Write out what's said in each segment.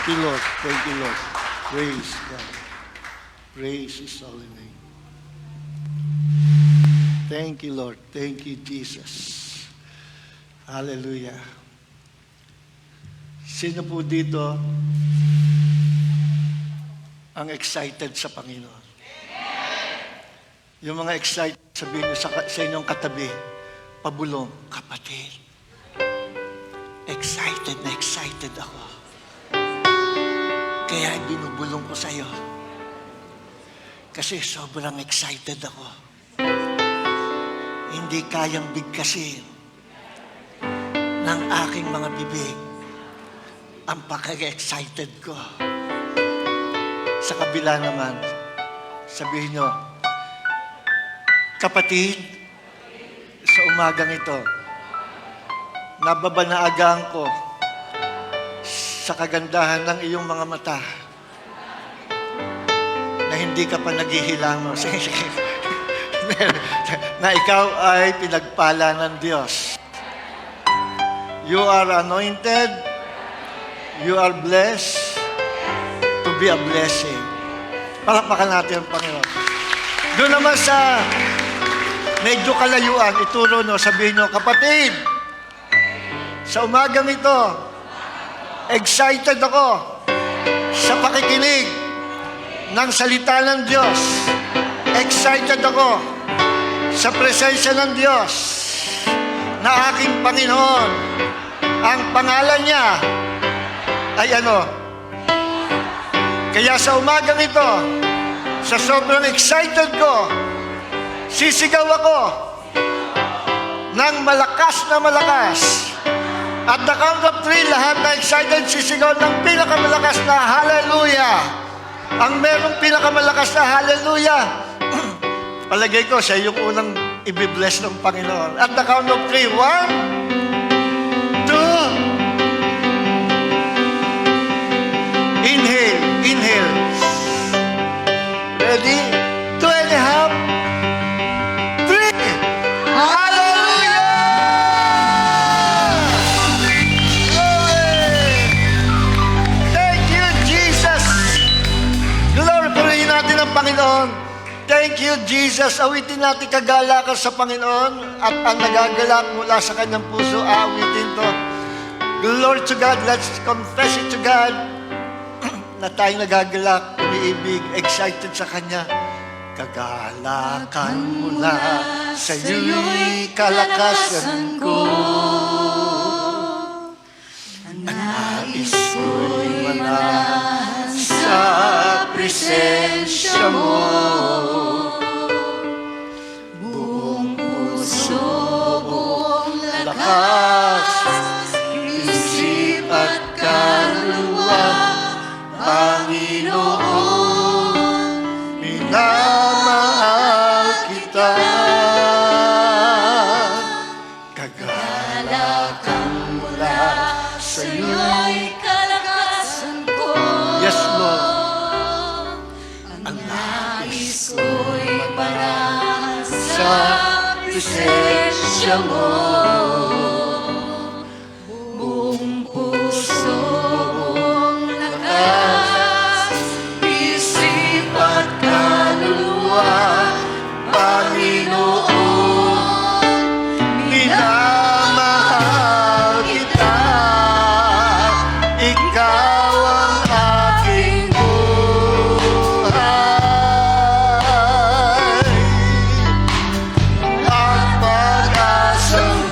you, Lord. Thank you, Lord. Praise God. Praise His holy name. Thank you, Lord. Thank you, Jesus. Hallelujah. Sino po dito ang excited sa Panginoon? Yung mga excited, sabihin nyo sa inyong katabi, pabulong, kapatid, excited na excited ako. Kaya binubulong ko sa iyo. Kasi sobrang excited ako. Hindi kayang bigkasin ng aking mga bibig ang pagka-excited ko. Sa kabila naman, sabihin nyo, kapatid, sa umagang ito, nababanaagaan ko sa kagandahan ng iyong mga mata na hindi ka pa naghihilamos. Na ikaw ay pinagpala ng Diyos. You are anointed. You are blessed to be a blessing. Palakpakan natin ang Panginoon. Doon naman sa medyo kalayuan, ituro nyo, sabihin nyo, kapatid, sa umagang ito, excited ako sa pakikinig ng salita ng Diyos. Excited ako sa presensya ng Diyos na aking Panginoon. Ang pangalan niya ay ano? Kaya sa umagang ito, sa sobrang excited ko, sisigaw ako ng malakas na malakas. At the count of 3, lahat na excited, sisigaw ng pinakamalakas na hallelujah. Ang merong pinakamalakas na hallelujah, palagay ko, siya yung unang ibibless ng Panginoon. At the count of 3, 1, 2, inhale, inhale. Ready? 2 and a half, 3. Hallelujah! Glory! Thank you, Jesus! Glory, purihin natin ang Panginoon. Thank you, Jesus. Awitin natin kagalakan sa Panginoon at ang nagagalak mula sa kanyang puso, awitin to. Glory to God. Let's confess it to God na tayo nagagalak, umiibig, excited sa Kanya. Kagalakan mula sa iyo'y kalakasan ko. Ang nais ko'y manahan sa presensya mo. Buong puso, buong lakas, isip at kaluluwa, Panginoon, minamahal kita. Kagalakan mula sa iyo'y kalakasan ko. Yes, Lord. Ang nais ko'y manahan sa presensya mo. Buong puso, buong lakas, isip at kaluluwa, Panginoon, minamahal kita. Ikaw ang aking buhay, ang pag-asang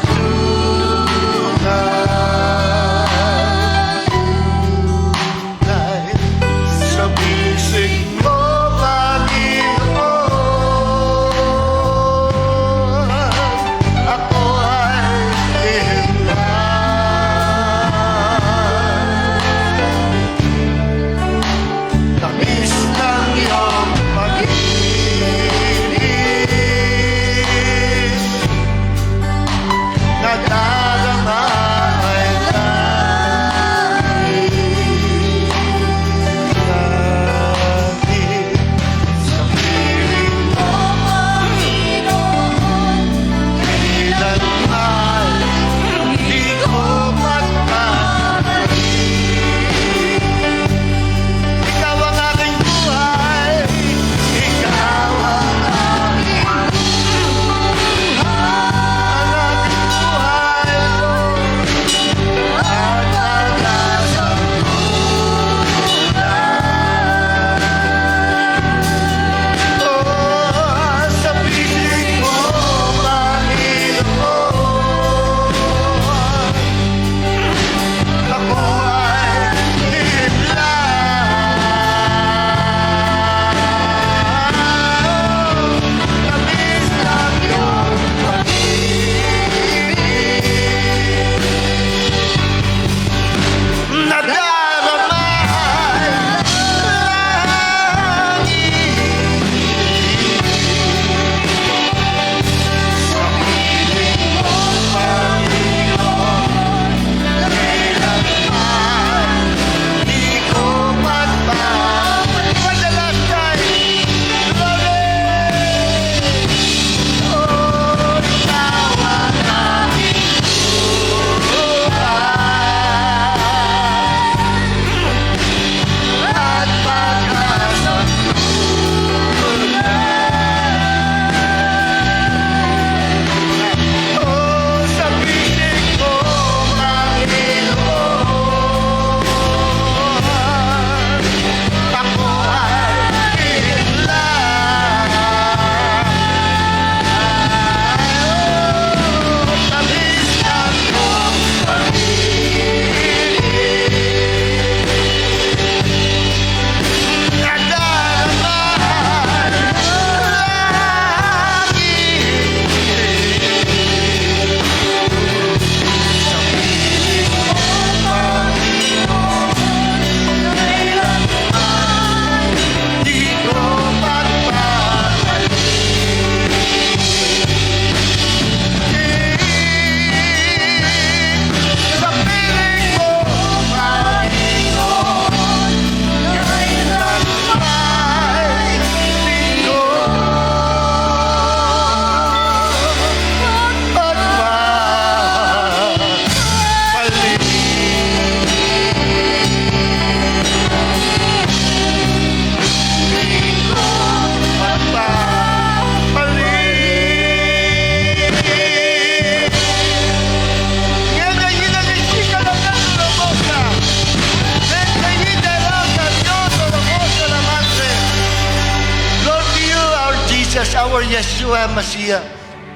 our Yeshua Messiah.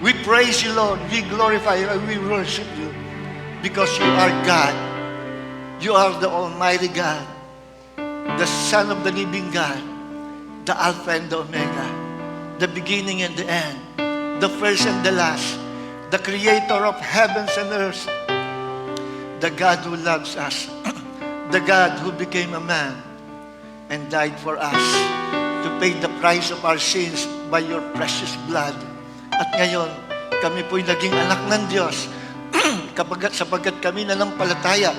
We praise you, Lord. We glorify you and we worship you because you are God. You are the Almighty God, the Son of the living God, the Alpha and the Omega, the beginning and the end, the first and the last, the Creator of heavens and earth, the God who loves us, the God who became a man and died for us to pay the price of our sins by your precious blood. At ngayon, kami po'y naging anak ng Diyos sapagkat kami nanampalataya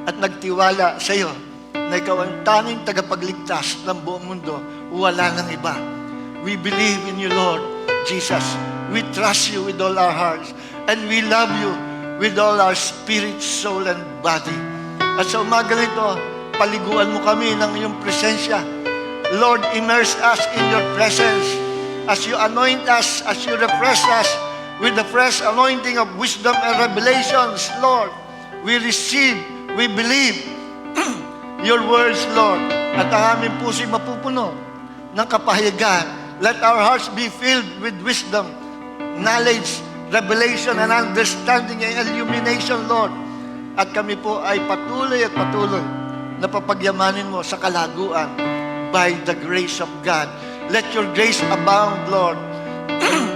at nagtiwala sa iyo na ikaw ang tanging tagapagligtas ng buong mundo. Wala nang iba. We believe in you, Lord Jesus. We trust you with all our hearts and we love you with all our spirit, soul, and body. At sa umagang ito, paliguan mo kami ng iyong presensya. Lord, immerse us in your presence as you anoint us, as you refresh us with the fresh anointing of wisdom and revelations, Lord. We receive, we believe your words, Lord. At ang aming puso'y mapupuno ng kapahayagan. Let our hearts be filled with wisdom, knowledge, revelation, and understanding and illumination, Lord. At kami po ay patuloy na papagyamanin mo sa kalaguan by the grace of God. Let your grace abound, Lord,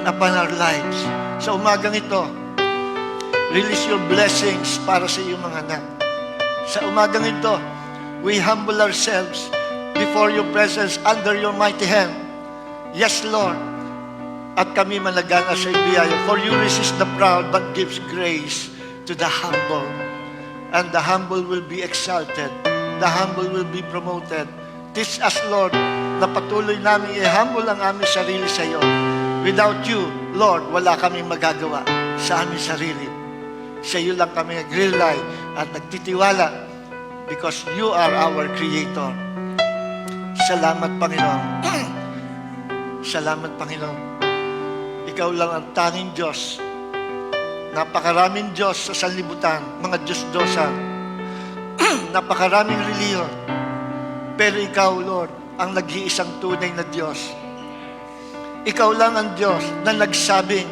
upon our lives. Sa umagang ito, release your blessings para sa iyong mga anak. Sa umagang ito, we humble ourselves before your presence under your mighty hand. Yes, Lord. At kami managana sa ibiyaya. For you resist the proud but gives grace to the humble. And the humble will be exalted. The humble will be promoted. Teach us, Lord, na patuloy namin i-humble ang aming sarili sa iyo. Without you, Lord, wala kaming magagawa sa aming sarili. Sa iyo lang kami nag-rely at nagtitiwala because you are our Creator. Salamat, Panginoon. Salamat, Panginoon. Ikaw lang ang tanging Diyos. Napakaraming Diyos sa sanlibutan, mga Diyos-Diyosan. Napakaraming reliyon. Pero ikaw, Lord, ang nag-iisang tunay na Diyos. Ikaw lang ang Diyos na nagsabing,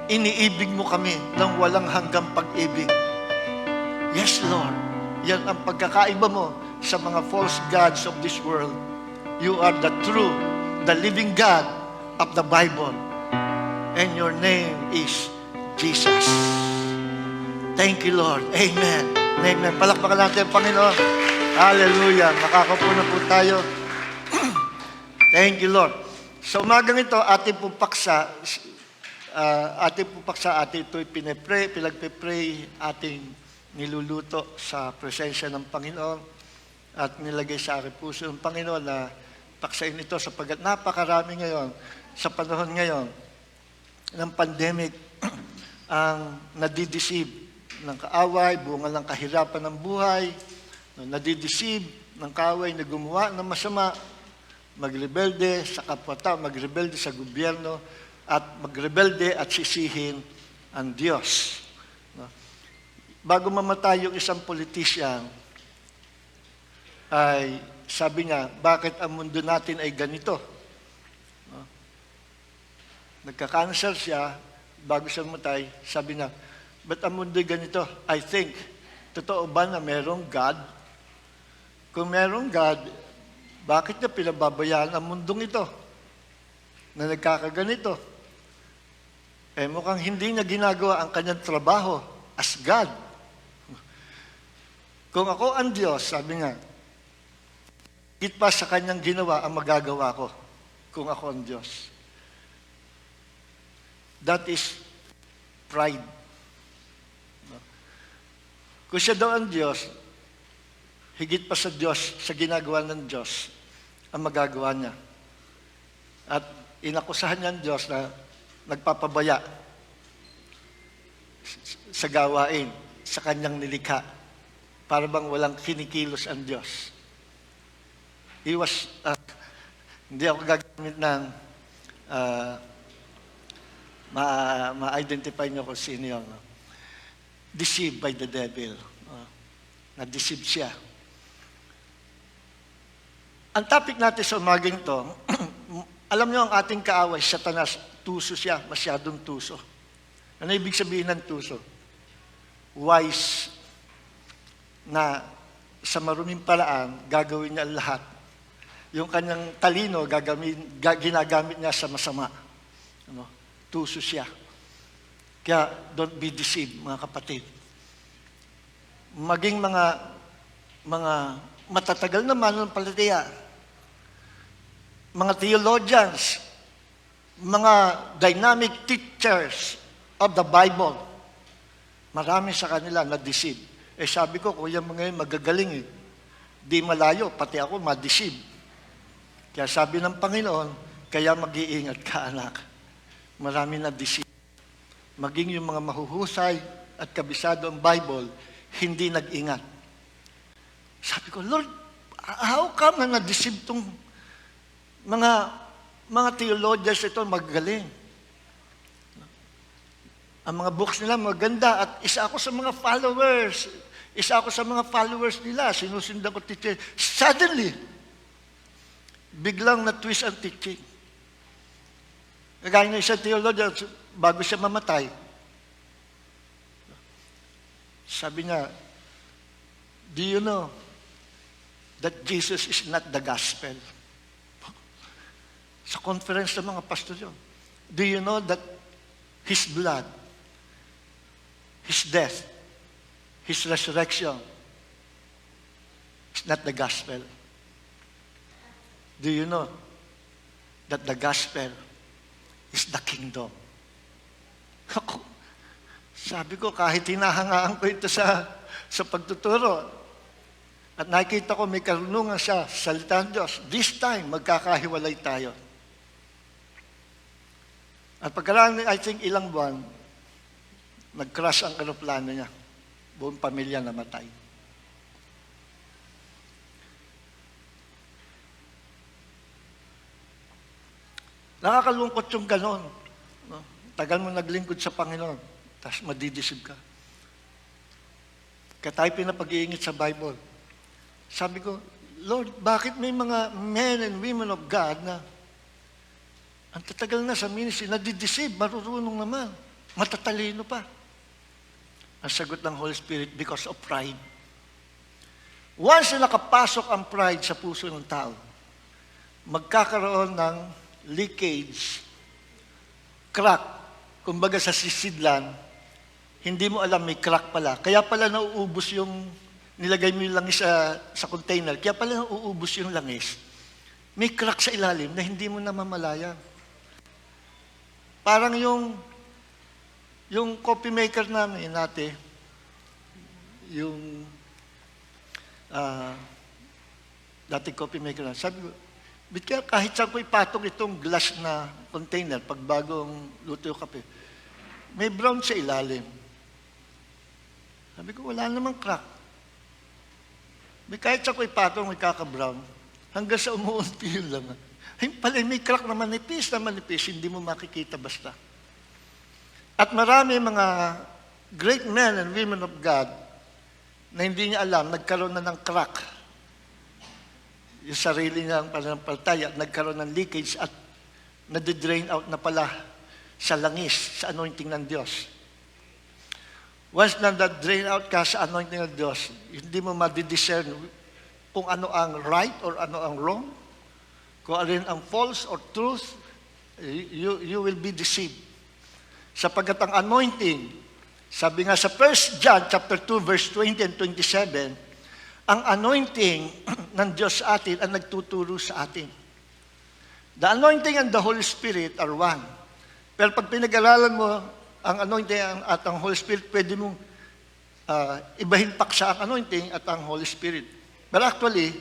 iniibig mo kami ng walang hanggang pag-ibig. Yes, Lord. Yan ang pagkakaiba mo sa mga false gods of this world. You are the true, the living God of the Bible. And your name is Jesus. Thank you, Lord. Amen. Amen. Palakpakan natin, Panginoon. Hallelujah. Makakapo na po tayo. Thank you, Lord. Sa umagang ito, ating pong paksa, ating ito'y pinagpe-pray, ating niluluto sa presensya ng Panginoon at nilagay sa aking puso ng Panginoon na paksain ito sapagkat napakarami ngayon, sa panahon ngayon, ng pandemic, ang nadideceive ng kaaway, bunga ng kahirapan ng buhay, nadideceive ng kaaway na gumawa ng masama, magrebelde sa kapwa-tao, magrebelde sa gobyerno, at magrebelde at sisihin ang Diyos. Bago mamatay yung isang politician, ay sabi niya, bakit ang mundo natin ay ganito? Nagka-cancer siya, bago siya matay, sabi na, ba't ang mundo ay ganito? I think, totoo ba na merong God? Kung merong God, bakit niya pinababayaan ang mundong ito na nagkakaganito? Eh mukhang hindi niya ginagawa ang kanyang trabaho as God. Kung ako ang Diyos, sabi nga, higit pa sa kanyang ginawa ang magagawa ko kung ako ang Diyos. That is pride. Kung siya daw ang Diyos, higit pa sa Diyos, sa ginagawa ng Diyos, ang magagawa niya. At inakusahan niya ang Diyos na nagpapabaya sa gawain, sa kanyang nilikha, para bang walang kinikilos ang Diyos. He was, hindi ako gagamit ng ma-identify niyo kung sino yun. Deceived by the devil. Na-deceive siya. Ang topic natin sa umaging to Alam niyo, ang ating kaaway, Satanas, tuso siya, masyadong tuso. Ano ibig sabihin ng tuso? Wise na sa maruming paraan, gagawin niya lahat. Yung kanyang talino, ginagamit niya sa masama. Ano? Tuso siya. Kaya, don't be deceived, mga kapatid. Maging mga matatagal na mananampalataya, mga theologians, mga dynamic teachers of the Bible, marami sa kanila na-deceive. Sabi ko, kuya mga yun, magagaling eh. Di malayo, pati ako ma-deceive. Kaya sabi ng Panginoon, kaya mag-iingat ka, anak. Marami na-deceive. Maging yung mga mahuhusay at kabisado ang Bible, hindi nag-ingat. Sabi ko, Lord, how come na na-deceive tong mga theologians ito magagaling? Ang mga books nila maganda at isa ako sa mga followers. Isa ako sa mga followers nila. Sinusundan ko teaching. Suddenly, biglang na-twist ang teaching. Kagaya ng isang theologian, bago siya mamatay, sabi niya, do you know that Jesus is not the gospel? Sa conference ng mga pastor yun. Do you know that His blood, His death, His resurrection is not the gospel? Do you know that the gospel is the kingdom? Sabi ko, kahit hinahangaan ko ito sa pagtuturo, at nakikita ko may karunungan siya sa salita ng Diyos, this time, magkakahiwalay tayo. At pagkaraan, I think, ilang buwan, nag-crash ang aeroplano niya. Buong pamilya namatay. Nakakalungkot yung ganon. No? Tagal mo naglingkod sa Panginoon, tapos madidisib ka. Kaya tayo pinapag-iingit sa Bible. Sabi ko, Lord, bakit may mga men and women of God na ang tatagal na sa ministry, nadidisib, marurunong naman, matatalino pa. Ang sagot ng Holy Spirit, because of pride. Once na nakapasok ang pride sa puso ng tao, magkakaroon ng leakage, crack, kumbaga sa sisidlan, hindi mo alam may crack pala. Kaya pala nauubos yung, nilagay mo yung langis sa container, kaya pala nauubos yung langis. May crack sa ilalim na hindi mo namamalayan. Parang yung coffee maker namin, yung dating coffee maker namin, sabi ko, kahit saan ko ipatong itong glass na container pag bagong luto yung kape, may brown sa ilalim. Sabi ko, wala namang crack. Kahit saan ko ipatong, may kaka-brown. Hanggang sa umuunti yun lang. Pala, may crack na manipis, hindi mo makikita basta. At marami mga great men and women of God na hindi niya alam, nagkaroon na ng crack. Yung sarili niya ang pananampalataya, nagkaroon ng leakage at nadidrain out na pala sa langis, sa anointing ng Diyos. Once na na-drain out ka sa anointing ng Diyos, hindi mo madidiscern kung ano ang right or ano ang wrong, kung alin ang false or truth, you will be deceived. Sapagkat ang anointing, sabi nga sa 1 John chapter 2, verse 20 and 27, ang anointing ng Diyos sa atin ang nagtuturo sa atin. The anointing and the Holy Spirit are one. Pero pag pinag-aralan mo ang anointing at ang Holy Spirit, pwede mong ibahin paksa ang anointing at ang Holy Spirit. But actually,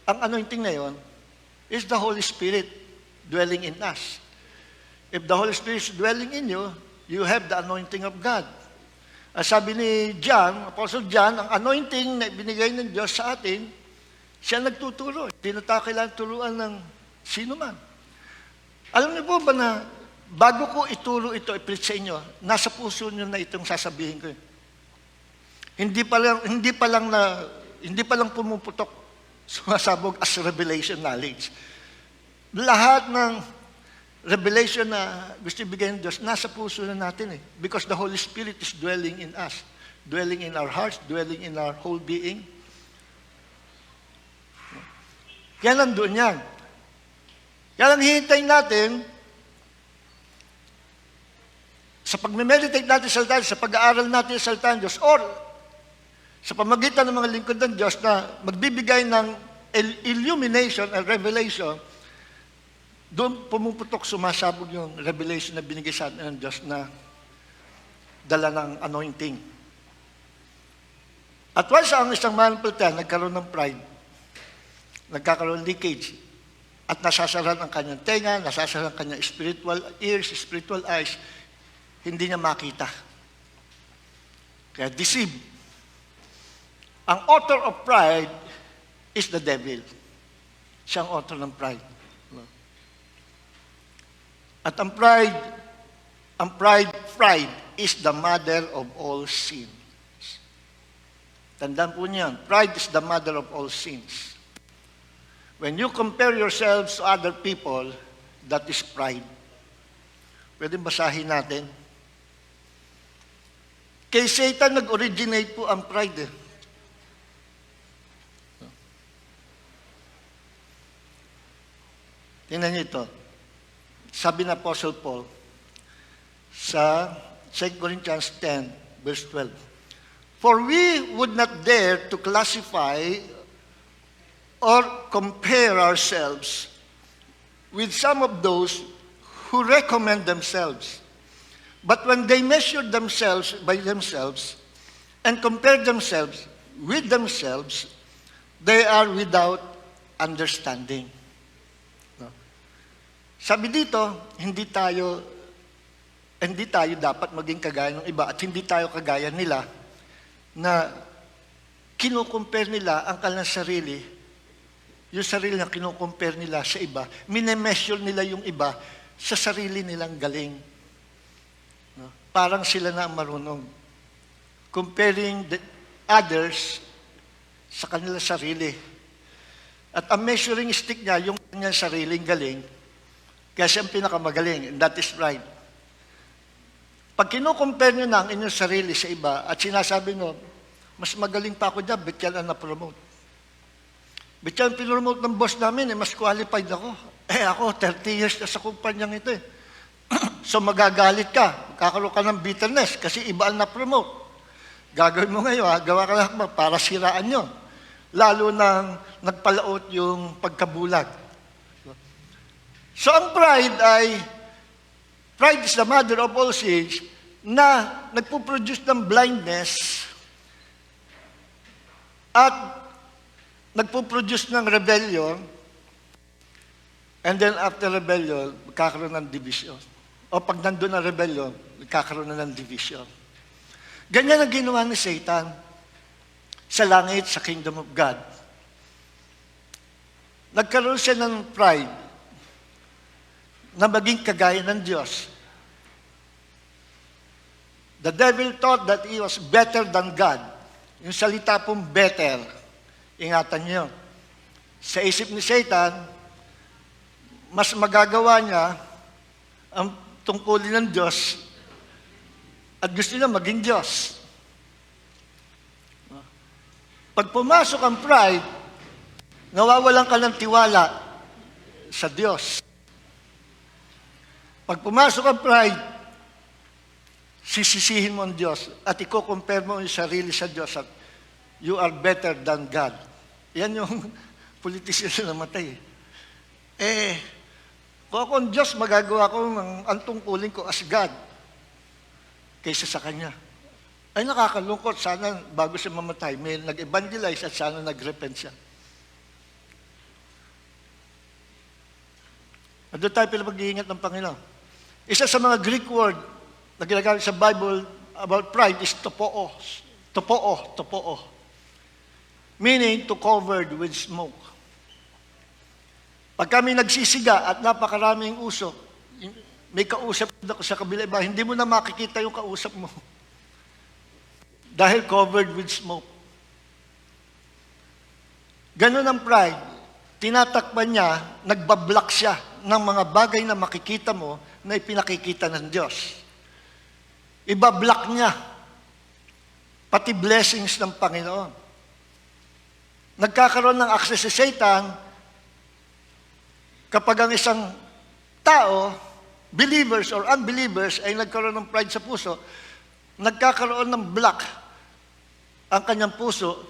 ang anointing na yon is the Holy Spirit dwelling in us. If the Holy Spirit is dwelling in you, you have the anointing of God. Sabi ni John, Apostle John, ang anointing na binigay ng Diyos sa atin, siya nagtuturo. Hindi na tayo kailangan turuan ng sino man. Alam niyo po ba na bago ko ituro ito, i-preach sa inyo, nasa puso niyo na itong sasabihin ko. Hindi pa lang pumuputok, sumasabog as revelation knowledge. Lahat ng revelation na gusto ibigay ng Diyos, nasa puso na natin eh. Because the Holy Spirit is dwelling in us, dwelling in our hearts, dwelling in our whole being. Kaya nandun yan. Kaya lang hihintayin natin, sa pag-meditate natin sa salita, sa pag-aaral natin sa salita ng Diyos, or sa pamagitan ng mga lingkod ng Diyos na magbibigay ng illumination and revelation, doon pumuputok, sumasabog yung revelation na binigay sa atin ng Diyos na dala ng anointing. At once ang isang mananampalataya nagkaroon ng pride, nagkakaroon ng leakage, at nasasaran ang kanyang tenga, nasasaran ang kanyang spiritual ears, spiritual eyes, hindi niya makita. Kaya deceive. Ang author of pride is the devil. Siya ang author ng pride. At ang pride is the mother of all sins. Tandaan po niyan, pride is the mother of all sins. When you compare yourselves to other people, that is pride. Pwede basahin natin. Kay Satan nag-originate po ang pride. Tingnan niyo ito. Sabi ng Apostle Paul sa 2 Corinthians 10, verse 12. For we would not dare to classify or compare ourselves with some of those who recommend themselves. But when they measure themselves by themselves and compare themselves with themselves, they are without understanding. No? Sabi dito, hindi tayo dapat maging kagaya ng iba at hindi tayo kagaya nila na kinukumpare nila ang kanilang sarili, yung sarili na kinukumpare nila sa iba, minemeasure nila yung iba sa sarili nilang galing. No? Parang sila na ang marunong. Comparing the others sa kanilang sarili. At ang measuring stick niya, yung kanyang sariling galing, kaya siya ang pinakamagaling, and that is pride. Pag kinukompare nyo na ang inyong sarili sa iba at sinasabi nyo, mas magaling pa ako dyan, ba't yan ang na-promote? Ba't yan pinromote ng boss namin, mas qualified ako. Ako, 30 years na sa kumpanyang ito . So magagalit ka, kakaroon ka ng bitterness kasi iba ang na-promote. Gagawin mo ngayon, gawa ka lang para siraan nyo. Lalo nang nagpalaot yung pagkabulag. So ang pride is the mother of all sins na nagpuproduce ng blindness at nagpuproduce ng rebellion, and then after rebellion, magkakaroon ng division. O pag nandun ang rebellion, magkakaroon na ng division. Ganyan ang ginawa ni Satan sa langit, sa kingdom of God. Nagkaroon siya ng pride na maging kagaya ng Diyos. The devil thought that he was better than God. Yung salita pong better, ingatan niyo. Sa isip ni Satan, mas magagawa niya ang tungkulin ng Diyos at gusto niya maging Diyos. Pag pumasok ang pride, nawawalan ka ng tiwala sa Diyos. Pag pumasok ang pride, sisisihin mo ang Diyos at i-compare mo yung sarili sa Diyos at you are better than God. Yan yung politician na namatay. Kung ako ang Diyos, magagawa ko ang tungkulin ko as God kaysa sa Kanya. Ay nakakalungkot, sana bago siya mamatay, may nag-evangelize at sana nag-repent siya. At doon tayo pinapag-iingat ng Panginoon. Isa sa mga Greek word na ginagamit sa Bible about pride is topoo. Topoo. Meaning to covered with smoke. Pag kami nagsisiga at napakaraming usok, may kausap ako sa kabila iba, hindi mo na makikita yung kausap mo. Dahil covered with smoke. Ganun ang pride. tinatakpan niya, nagbablock siya ng mga bagay na makikita mo na ipinakikita ng Diyos. Ibablock niya pati blessings ng Panginoon. Nagkakaroon ng access si Satan kapag ang isang tao, believers or unbelievers, ay nagkaroon ng pride sa puso, nagkakaroon ng block ang kanyang puso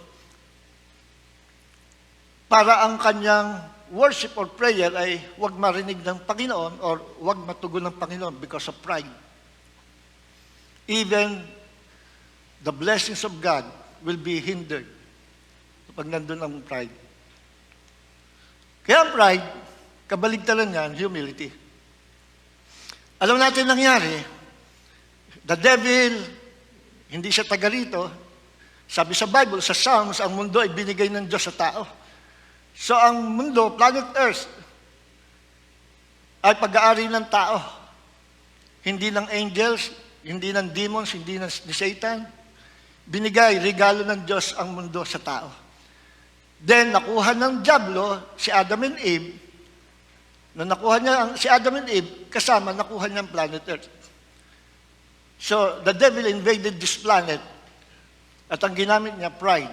para ang kanyang worship or prayer ay huwag marinig ng Panginoon or huwag matugon ng Panginoon because of pride. Even the blessings of God will be hindered pag nandun ang pride. Kaya ang pride, kabaligtaran niyan, humility. Alam natin nangyari, the devil, hindi siya taga rito. Sabi sa Bible, sa Psalms, ang mundo ay binigay ng Diyos sa tao. So ang mundo, planet Earth, ay pag-aari ng tao. Hindi ng angels, hindi ng demons, hindi ni Satan. Binigay, regalo ng Diyos ang mundo sa tao. Then, nakuha ng Diablo, si Adam and Eve. Nung nakuha niya si Adam and Eve, kasama, nakuha niya ang planet Earth. So, the devil invaded this planet at ang ginamit niya, pride.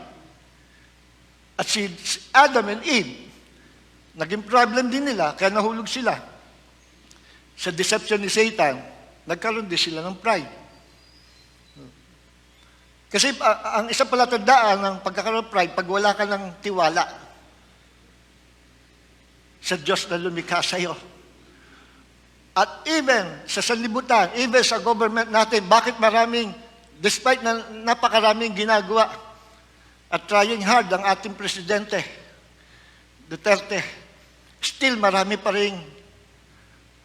At si Adam and Eve, naging problem din nila, kaya nahulog sila. Sa deception ni Satan, nagkaroon din sila ng pride. Kasi ang isang palatandaan ng pagkakaroon ng pride, pag wala ka ng tiwala sa Diyos na lumikha sa'yo. At even sa sanlibutan, even sa government natin, bakit maraming, despite na napakaraming ginagawa, at trying hard ang ating presidente, Duterte, still marami pa rin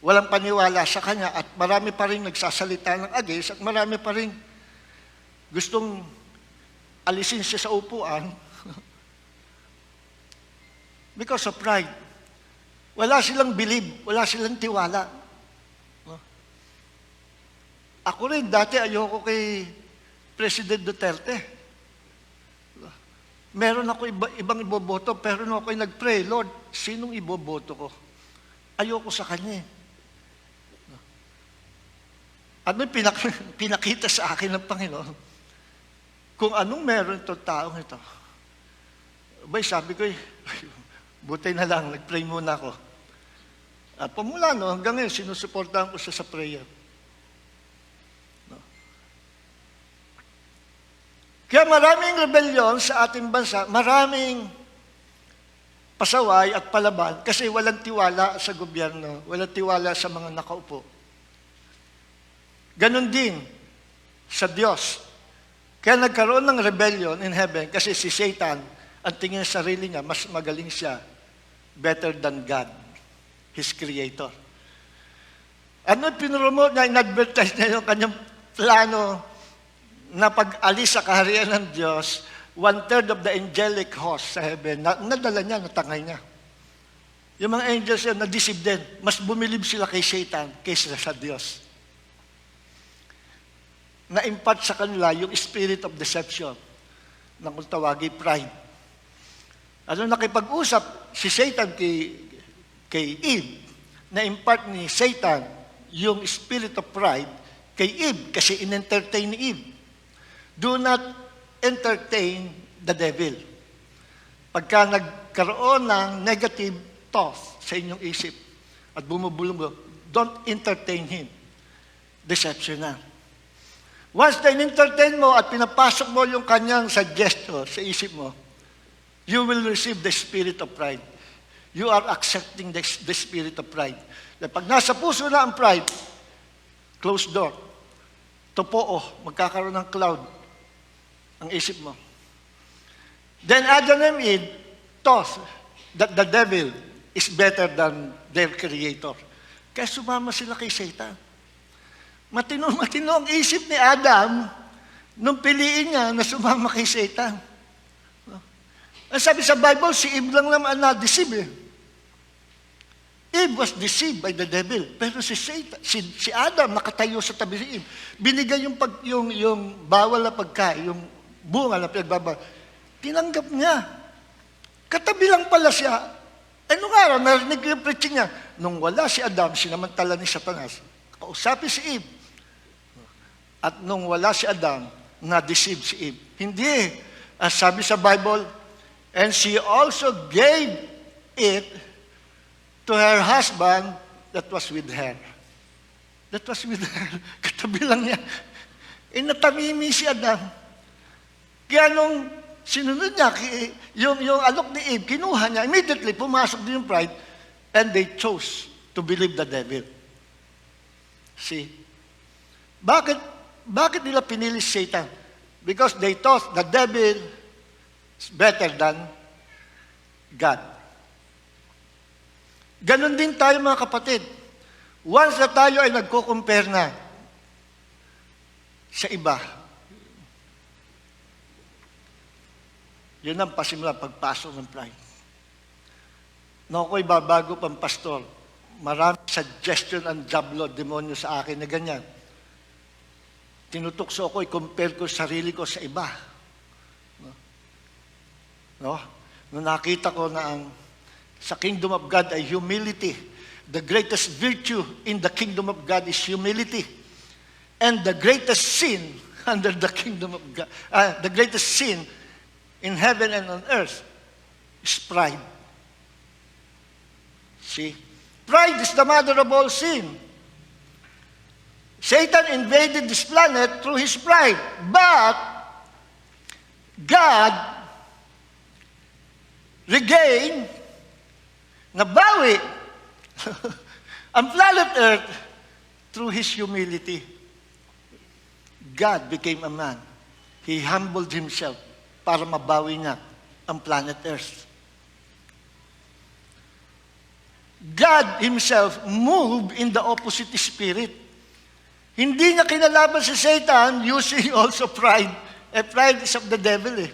walang paniwala sa kanya at marami pa rin nagsasalita ng against at marami pa rin gustong alisin siya sa upuan because of pride. Wala silang believe, wala silang tiwala. Ako rin, dati ayoko kay President Duterte. Meron ako ibang iboboto, pero nung ako'y nag-pray, Lord, sinong iboboto ko? Ayoko sa kanya. Ano pinakita sa akin ng Panginoon? Kung anong meron itong taong ito. Abay, sabi ko, buti na lang, nag-pray muna ako. At pamula, hanggang ngayon, sinusuportahan ko siya sa prayer. Kaya maraming rebellion sa ating bansa, maraming pasaway at palaban kasi walang tiwala sa gobyerno, walang tiwala sa mga nakaupo. Ganon din sa Diyos. Kaya nagkaroon ng rebellion in heaven kasi si Satan, ang tingin sa sarili niya, mas magaling siya, better than God, His Creator. Ano pinromote niya, in-advertise niya yung kanyang plano na pag-alis sa kaharian ng Diyos, 1/3 of the angelic host sa heaven, nadala niya, natangay niya. Yung mga angels yun, na-deceive din. Mas bumilib sila kay Satan kaysa sa Diyos. Na-impart sa kanila yung spirit of deception na kung tawagin pride. Ano nakipag-usap si Satan kay Eve, na-impart ni Satan yung spirit of pride kay Eve kasi in-entertain ni Eve. Do not entertain the devil. Pagka nagkaroon ng negative thoughts sa inyong isip at bumubulong mo, don't entertain him. Deception na. Once na in-entertain mo at pinapasok mo yung kanyang suggestion sa isip mo, you will receive the spirit of pride. You are accepting the spirit of pride. Pag nasa puso na ang pride, closed door. Topoo, magkakaroon ng cloud ang isip mo. Then Adam and Eve thought that the devil is better than their creator. Kaya sumama sila kay Satan. Matino ang isip ni Adam nung piliin niya na sumama kay Satan. Ang sabi sa Bible, si Eve lang naman na-deceive. Eve was deceived by the devil. Pero si Adam nakatayo sa tabi ni Eve. Binigay yung bawal na pagkain, yung bunga na pinagbaba. Tinanggap niya. Katabi lang pala siya. nung araw, narinig ko yung preaching niya. Nung wala si Adam, sinamantala ni Satanas. Kausapin si Eve. At nung wala si Adam, na-deceive si Eve. Hindi. As sabi sa Bible, and she also gave it to her husband that was with her. That was with her. Katabi lang niya. Natamimi si Adam. Kaya nung sinunod niya, yung alok ni Eve, kinuha niya, immediately pumasok din yung pride, and they chose to believe the devil. See? Bakit nila pinili si Satan? Because they thought the devil is better than God. Ganon din tayo mga kapatid. Once na tayo ay nagko-compare na sa iba, yun ang pasimula, pagpasok ng pride. Nung ako'y babago pang pastor, maraming suggestion ang diablo, demonyo sa akin na ganyan. Tinutukso ko, i-compare ko sarili ko sa iba. No? Nung nakita ko na sa kingdom of God ay humility. The greatest virtue in the kingdom of God is humility. And the greatest sin under the kingdom of God, the greatest sin in heaven and on earth is pride. See? Pride is the mother of all sin. Satan invaded this planet through his pride. But God regained, nabawi, ang planet Earth through his humility. God became a man. He humbled himself para mabawi niya ang planet Earth. God himself moved in the opposite spirit. Hindi niya kinalaban si Satan using also pride. Pride is of the devil eh.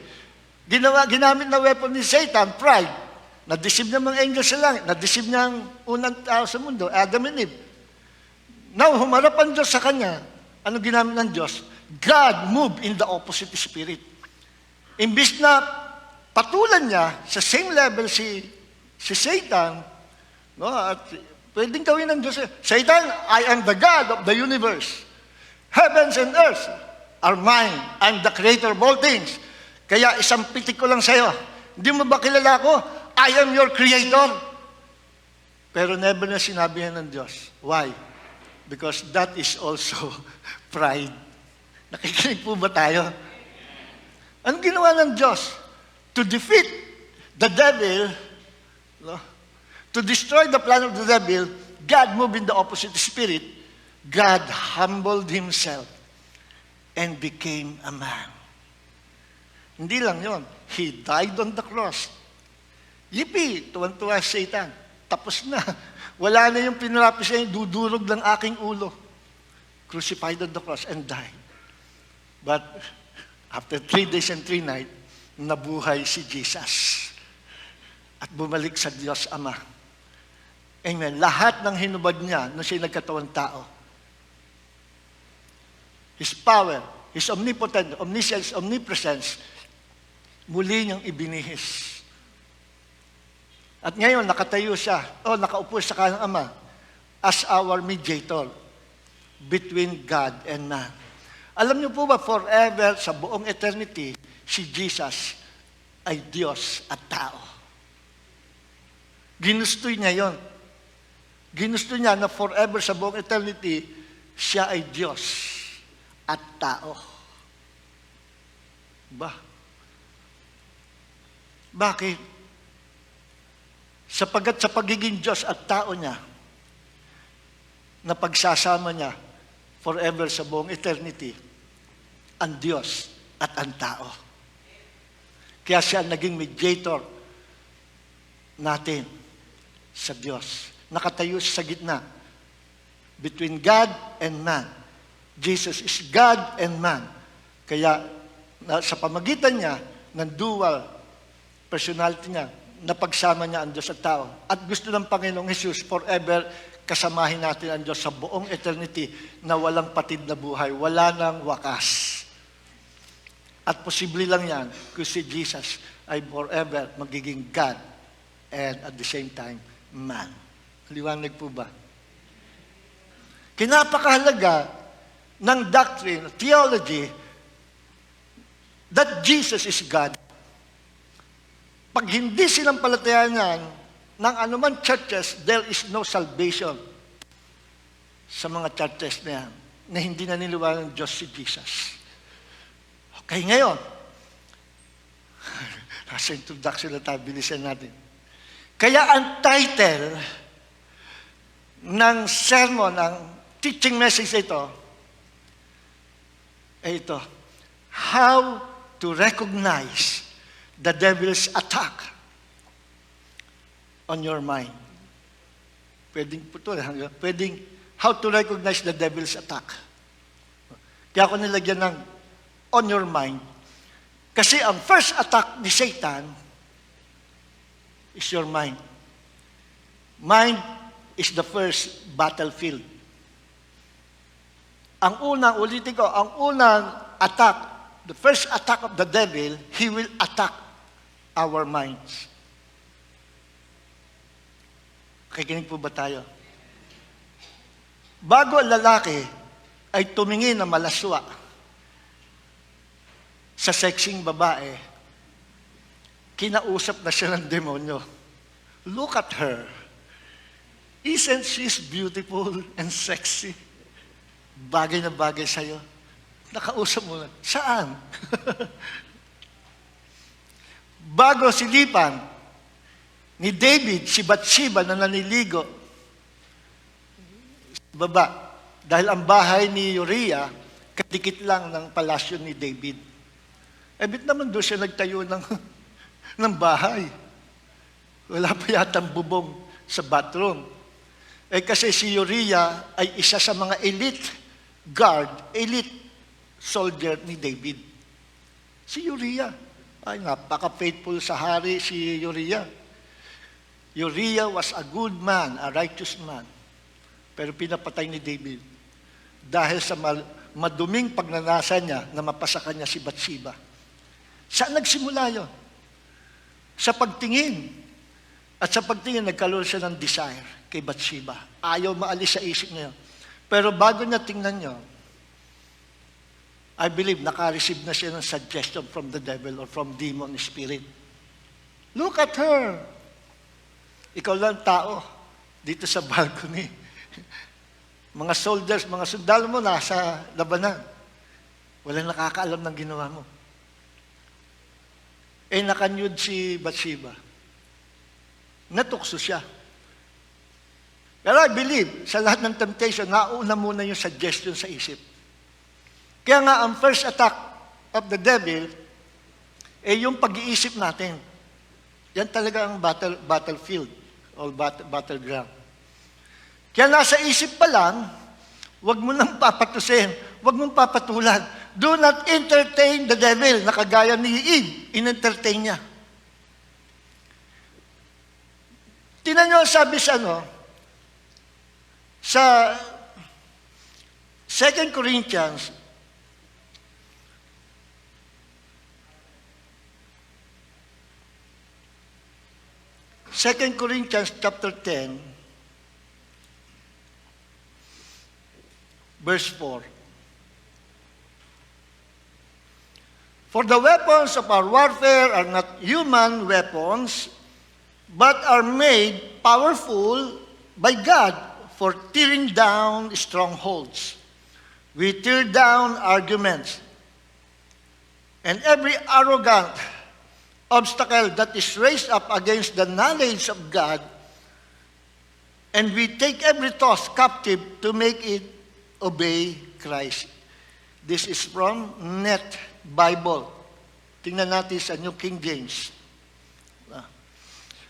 Ginamit na weapon ni Satan, pride. Na-deceive niya mga angels sa langit. Na-deceive niya ang unang tao sa mundo, Adam and Eve. Now, humarap ang Diyos sa kanya. Ano ginamit ng Diyos? God moved in the opposite spirit. Imbis na patulan niya sa same level si Satan, no? At pwedeng gawin ng Diyos. Satan, I am the God of the universe. Heavens and earth are mine. I'm the creator of all things. Kaya isang pitik ko lang sa'yo. Hindi mo ba kilala ko? I am your creator. Pero never na sinabi yan ng Diyos. Why? Because that is also pride. Nakikinig po ba tayo? Anong ginawa ng Diyos? To defeat the devil, no? To destroy the plan of the devil, God moved in the opposite spirit. God humbled himself and became a man. Hindi lang yon. He died on the cross. Yippee! Tuwan-tuwa si Satan. Tapos na. Wala na yung pinrapis niya, dudurog ng aking ulo. Crucified on the cross and died. But after 3 days and 3 nights, nabuhay si Jesus. At bumalik sa Diyos Ama. Amen. Lahat ng hinubad niya nung siya nagkatawang tao. His power, His omnipotent, omniscience, omnipresence, muli niyang ibinihis. At ngayon, nakatayo siya, nakaupo sa kanang Ama as our mediator between God and man. Alam niyo po ba, forever, sa buong eternity, si Jesus ay Diyos at tao. Ginusto niya yon. Ginusto niya na forever sa buong eternity, siya ay Diyos at tao. Bakit? Sapagkat sa pagiging Diyos at tao niya, na pagsasama niya forever sa buong eternity, ang Diyos at ang tao. Kaya siya naging mediator natin sa Diyos. Nakatayo sa gitna between God and man. Jesus is God and man. Kaya sa pamagitan niya ng dual personality niya, napagsama niya ang Diyos at tao. At gusto ng Panginoong Jesus forever kasamahin natin ang Diyos sa buong eternity na walang patid na buhay, wala nang wakas. At posible lang yan kung si Jesus ay forever magiging God and at the same time, man. Liwanag po ba? Kinapakahalaga ng doctrine, theology, that Jesus is God. Pag hindi sinampalatayanan ng anuman churches, there is no salvation sa mga churches na yan, na hindi naniniwala ng Diyos si Jesus. Okay, ngayon, nasa introduction na tayo, bilisan natin. Kaya ang title ng sermon, ng teaching message ito, ay ito, How to Recognize the Devil's Attack on Your Mind. Pwedeng, How to Recognize the Devil's Attack. Kaya ako nilagyan ng on your mind. Kasi ang first attack ni Satan is your mind. Mind is the first battlefield. Ang unang attack, the first attack of the devil, he will attack our minds. Kikinig po ba tayo? Bago ang lalaki ay tumingin na malaswa sa sexing babae, kinausap na siya ng demonyo. Look at her. Isn't she beautiful and sexy? Bagay na bagay sa'yo. Nakausap mo na. Saan? Bago silipan ni David, si Bathsheba na naniligo, baba, dahil ang bahay ni Uriah, kadikit lang ng palasyo ni David. Bit naman doon siya nagtayo ng bahay. Wala pa yatang bubong sa bathroom. Kasi si Uriah ay isa sa mga elite soldier ni David. Si Uriah. Ay, napaka-faithful sa hari si Uriah. Uriah was a good man, a righteous man. Pero pinapatay ni David dahil sa maduming pagnanasa niya na mapasa kanya si Bathsheba. Saan nagsimula yun? Sa pagtingin. At sa pagtingin, nagkaroon siya ng desire kay Bathsheba. Ayaw maalis sa isip niya. Pero bago niya tingnan niyo, I believe naka-receive na siya ng suggestion from the devil or from demon spirit. Look at her. Ikaw lang tao dito sa balcony. Mga soldiers, mga sundalo mo nasa labanan. Walang nakakaalam ng ginawa mo. Nakanyud si Bathsheba. Natukso siya. Pero I believe, sa lahat ng temptation, nauna muna yung suggestion sa isip. Kaya nga, ang first attack of the devil, yung pag-iisip natin. Yan talaga ang battlefield or battleground. Kaya nasa isip pa lang, huwag mo nang papatusin, huwag mong papatulan. Do not entertain the devil, na kagaya ni Eve, in-entertain niya. Tingnan niyo sabi sa 2 Corinthians, chapter 10, verse 4. For the weapons of our warfare are not human weapons, but are made powerful by God for tearing down strongholds. We tear down arguments and every arrogant obstacle that is raised up against the knowledge of God, and we take every thought captive to make it obey Christ. This is from Net Bible. Tingnan natin sa New King James.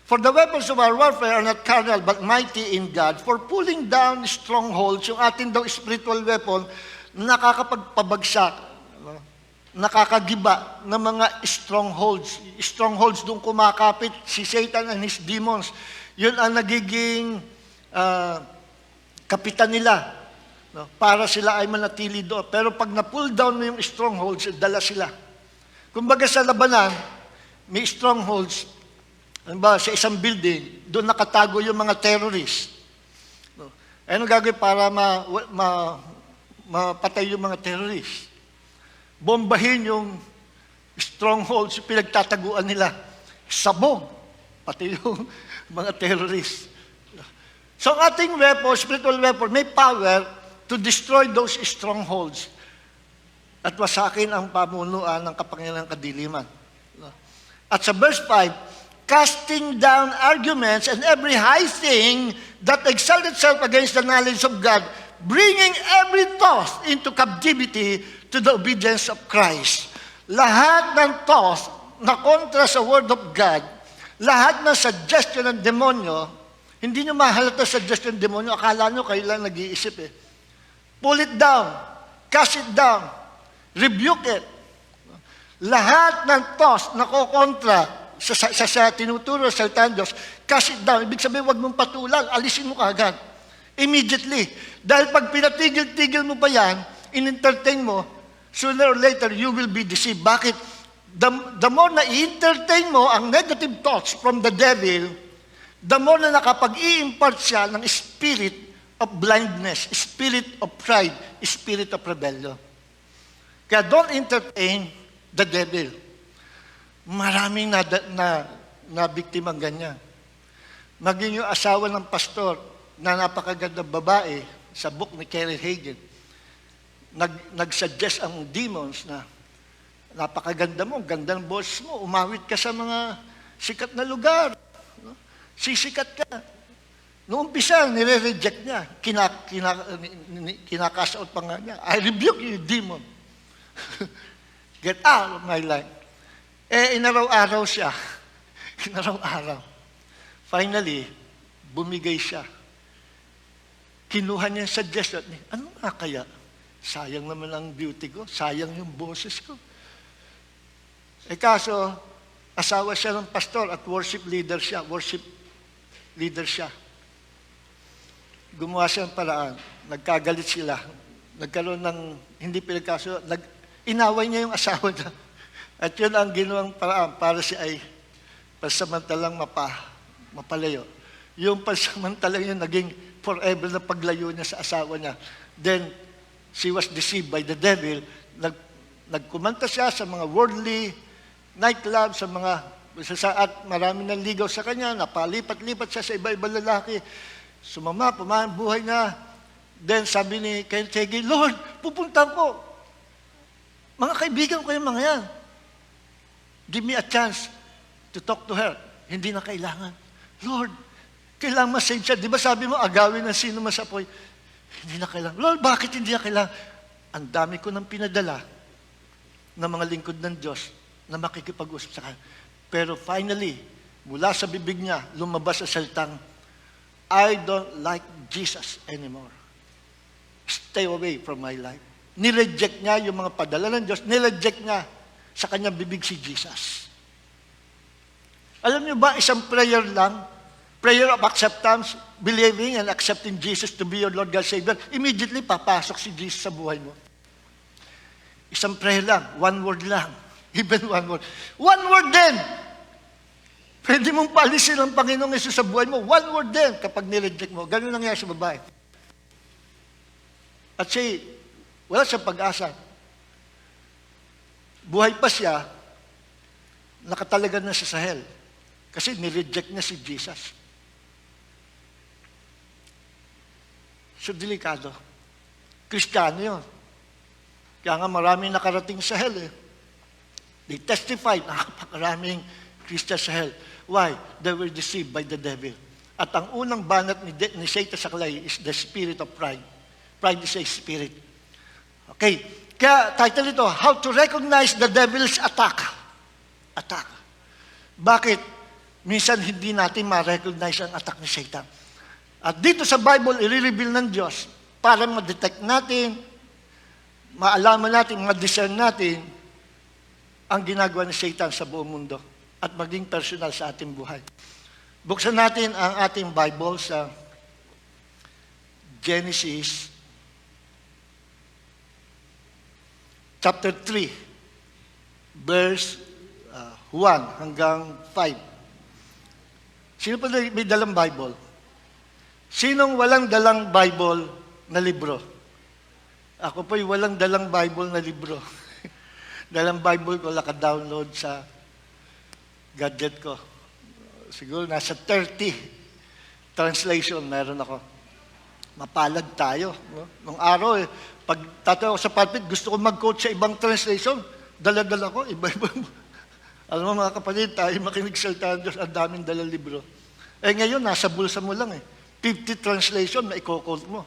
For the weapons of our warfare are not carnal, but mighty in God, for pulling down strongholds. Yung atin daw spiritual weapon, nakakapagpabagsak, nakakagiba ng mga strongholds. Strongholds doon kumakapit si Satan and his demons. Yun ang nagiging kapitan nila. Para sila ay manatili doon. Pero pag na-pull down mo yung strongholds, dala sila. Kumbaga sa labanan, may strongholds Halimbawa, sa isang building, doon nakatago yung mga terrorist. No? Ano gagawin para mapatay yung mga terrorist? Bombahin yung strongholds, yung pinagtataguan nila. Sabog, pati yung mga terrorist. So ang ating weapon, spiritual weapon, may power to destroy those strongholds. At wasakin ang pamunuan ng kapangyarihan ng kadiliman. At sa verse 5, casting down arguments and every high thing that exalts itself against the knowledge of God, bringing every thought into captivity to the obedience of Christ. Lahat ng thought na kontra sa Word of God, lahat ng suggestion ng demonyo, hindi nyo mahalata suggestion ng demonyo, akala nyo kayo lang nag-iisip eh. Pull it down, cast it down, rebuke it. Lahat ng thoughts na kokontra sa tinuturo sa salita ng Diyos, cast it down. Ibig sabihin, huwag mong patulan, alisin mo kaagad. Immediately. Dahil pag pinatigil-tigil mo pa yan, in-entertain mo, sooner or later, you will be deceived. Bakit? The more na i-entertain mo ang negative thoughts from the devil, the more na nakapag-i-impart siya ng spirit of blindness, spirit of pride, spirit of rebellion. Kaya don't entertain the devil. Maraming na biktimang ganyan. Maging yung asawa ng pastor na napakagandang babae sa book ni Karen Hagin, nag-suggest ang demons na napakaganda mo, ganda ng boss mo, umawit ka sa mga sikat na lugar. No? Sisikat ka. Noong umpisa, nire-reject niya. Kinakasaot pa nga niya. I rebuke you, demon. Get out of my life. Inaraw-araw siya. Inaraw-araw. Finally, bumigay siya. Kinuha niya yung suggestion. Ano nga kaya? Sayang naman ang beauty ko. Sayang yung boses ko. Kaso, asawa siya ng pastor at worship leader siya. Worship leader siya. Gumawa siya ng paraan. Nagkagalit sila. Nagkaroon ng hindi pinagkaso. Inaway niya yung asawa niya. At yun ang ginawang paraan para siya ay pansamantalang mapalayo. Yung pansamantalang yun naging forever na paglayo niya sa asawa niya. Then, she was deceived by the devil. Nagkumanta siya sa mga worldly nightclub, at marami nang ligaw sa kanya, napalipat-lipat siya sa iba-ibang lalaki. Sumama, pumahan buhay na. Then sabi ni Kenneth Hagin, Lord, pupunta ko. Mga kaibigan ko yung mga yan. Give me a chance to talk to her. Hindi na kailangan. Lord, kailangan ma-save siya. Di ba sabi mo, agawin ng sino masapoy? Hindi na kailangan. Lord, bakit hindi na kailangan? Ang dami ko nang pinadala ng mga lingkod ng Diyos na makikipag-usap sa kanya. Pero finally, mula sa bibig niya, lumabas sa salitang, I don't like Jesus anymore. Stay away from my life. Nireject niya yung mga padala ng Diyos. Nireject niya sa kanyang bibig si Jesus. Alam niyo ba, isang prayer lang, prayer of acceptance, believing and accepting Jesus to be your Lord God Savior, immediately papasok si Jesus sa buhay mo. Isang prayer lang, one word lang. Even one word. One word din! Pwede mong palisin ang Panginoong Yesus sa buhay mo. One word din kapag nireject mo. Ganun nangyari sa babae. At siya, wala siyang pag-asa. Buhay pa siya, nakatalaga na siya sa hell. Kasi nireject niya si Jesus. So, delikado. Kristiyano yun. Kaya nga maraming nakarating sa hell eh. They testified, napakaraming Christian sa hell. Why? They were deceived by the devil. At ang unang banat ni Satan sa kalay is the spirit of pride. Pride is a spirit. Okay. Kaya title ito, How to Recognize the Devil's Attack. Attack. Bakit? Minsan hindi natin ma-recognize ang attack ni Satan. At dito sa Bible, i-reveal ng Diyos para ma-detect natin, maalaman natin, ma-discern natin ang ginagawa ni Satan sa buong mundo at maging personal sa ating buhay. Buksan natin ang ating Bible sa Genesis chapter 3, verse 1 hanggang 5. Sino pa may dalang Bible? Sinong walang dalang Bible na libro? Ako po'y walang dalang Bible na libro. Dalang Bible ko, naka-download sa gadget ko. Siguro nasa 30 translation meron ako. Mapalad tayo. No? Nung araw, pag tatawa ko sa pulpit, gusto ko mag-quote sa ibang translation. Dala-dala ko, iba-iba. Alam mo mga kapatid, tayo makinig salita ng Diyos, ang daming dalang libro. Ngayon, nasa bulsa mo lang 50 translation na i-quote mo.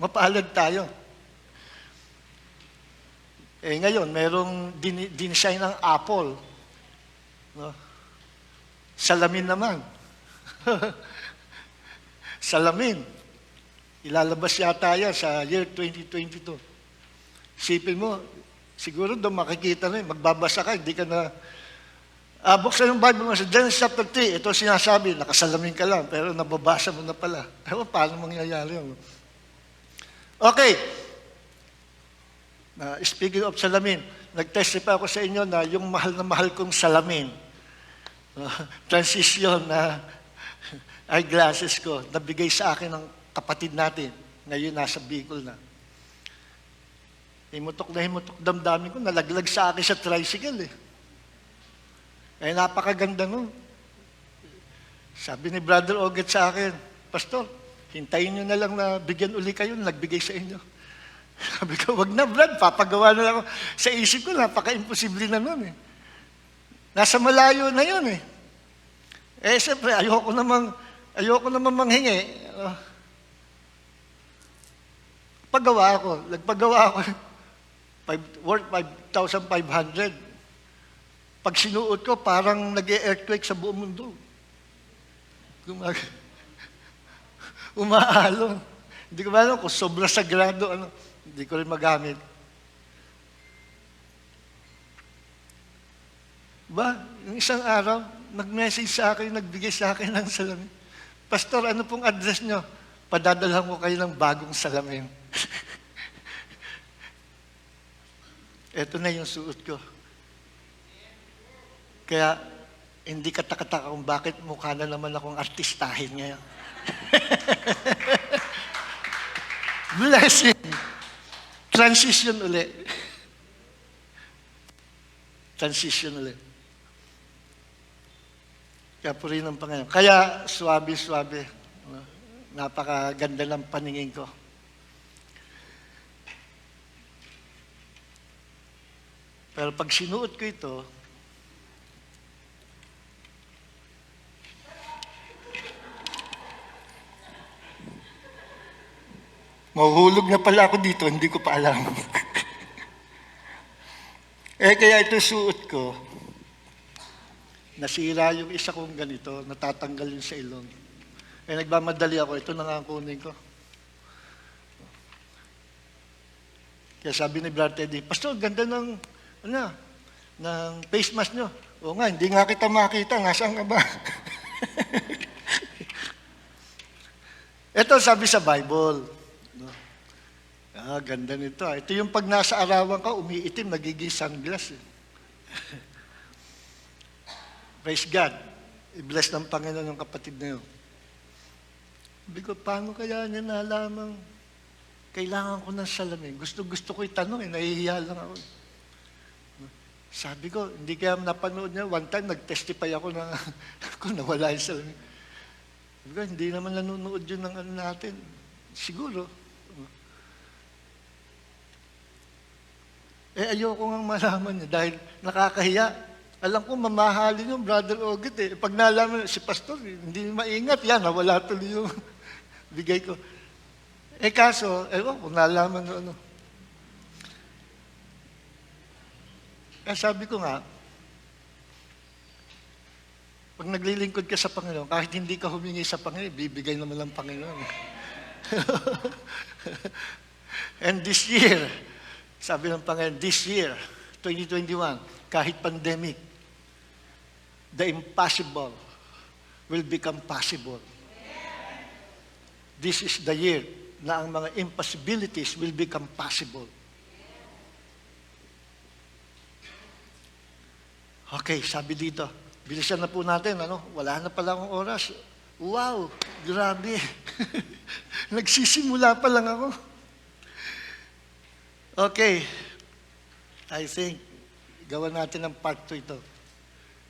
Mapalad tayo. Ngayon, merong dinesign ng Apple. No? Salamin naman. Salamin. Ilalabas yata yan sa year 2022. Sipin mo, siguro doon makikita na magbabasa ka, hindi ka na... buksan yung Bible mo sa Genesis chapter 3, ito sinasabi, nakasalamin ka lang, pero nababasa mo na pala. Paano mangyayari yun? Okay. Speaking of salamin, nag-testify ako sa inyo na yung mahal na mahal kong salamin, transition na eyeglasses ko, nabigay sa akin ng kapatid natin. Ngayon nasa Bicol na. Himutok na himutok damdamin ko, nalaglag sa akin sa tricycle napakaganda nun. Sabi ni Brother Oget sa akin, Pastor, hintayin nyo na lang na bigyan uli kayo, nagbigay sa inyo. Sabi ko, wag na Brad, papagawa na lang ako. Sa isip ko, napaka-imposible na nun Nasa malayo na yun siyempre, ayoko namang manghingi. Nagpagawa ako. Worth 5,500. Pag sinuot ko, parang nag-earthquake sa buong mundo. Umaalon. Hindi ko ba alam kung sobra sagrado, hindi ko rin magamit. Yung isang araw, nag-message sa akin, nagbigay sa akin ng salamin. Pastor, ano pong address nyo? Padadalhan ko kayo ng bagong salamin. Ito na yung suot ko. Kaya, hindi katakataka kung bakit mukha na naman akong artistahin ngayon. Blessing. Transition uli. Transition uli. Kaya purihin ng Panginoon. Kaya, swabe-swabe. Napakaganda ng paningin ko. Pero pag sinuot ko ito, mahuhulog na pala ako dito, hindi ko pa alam. Kaya ito suot ko, nasira yung isa kong ganito, natatanggal yun sa ilong. Nagmamadali ako, ito na nga ang kunin ko. Kaya sabi ni Brother Teddy, Pastor, ganda ng face mask nyo. Oo nga, hindi nga kita makita, nasaan ka ba? Ito sabi sa Bible. Ganda nito. Ito yung pag nasa arawan ka, umiitim, nagiging sunglass. Praise God. I-bless ng Panginoon yung kapatid na yun. Sabi ko, paano kaya niya nalaman? Kailangan ko ng salamin. Gusto ko itanong, nahihiya lang ako. Sabi ko, hindi kaya napanood niya. One time, nag-testify ako na kung nawala yung salamin. Sabi ko, hindi naman nanonood yun ng natin. Siguro. Ayoko nga malaman niya dahil nakakahiya. Alam ko, mamahalin yung Brother Oget Pag nalaman si Pastor, hindi maingat. Yan, nawala tuloy yung bigay ko. Kaso, ewan ko, nalaman ano. Sabi ko nga, pag naglilingkod ka sa Panginoon, kahit hindi ka humingi sa Panginoon, bibigay naman ng Panginoon. And this year, sabi ng Panginoon, this year, 2021, kahit pandemic, the impossible will become possible. This is the year na ang mga impossibilities will become possible. Okay, sabi dito, Bilisan na po natin, ano? Wala na pala akong oras. Wow, grabe. Nagsisimula pa lang ako. Okay. I think, gawa natin ng part 2 ito.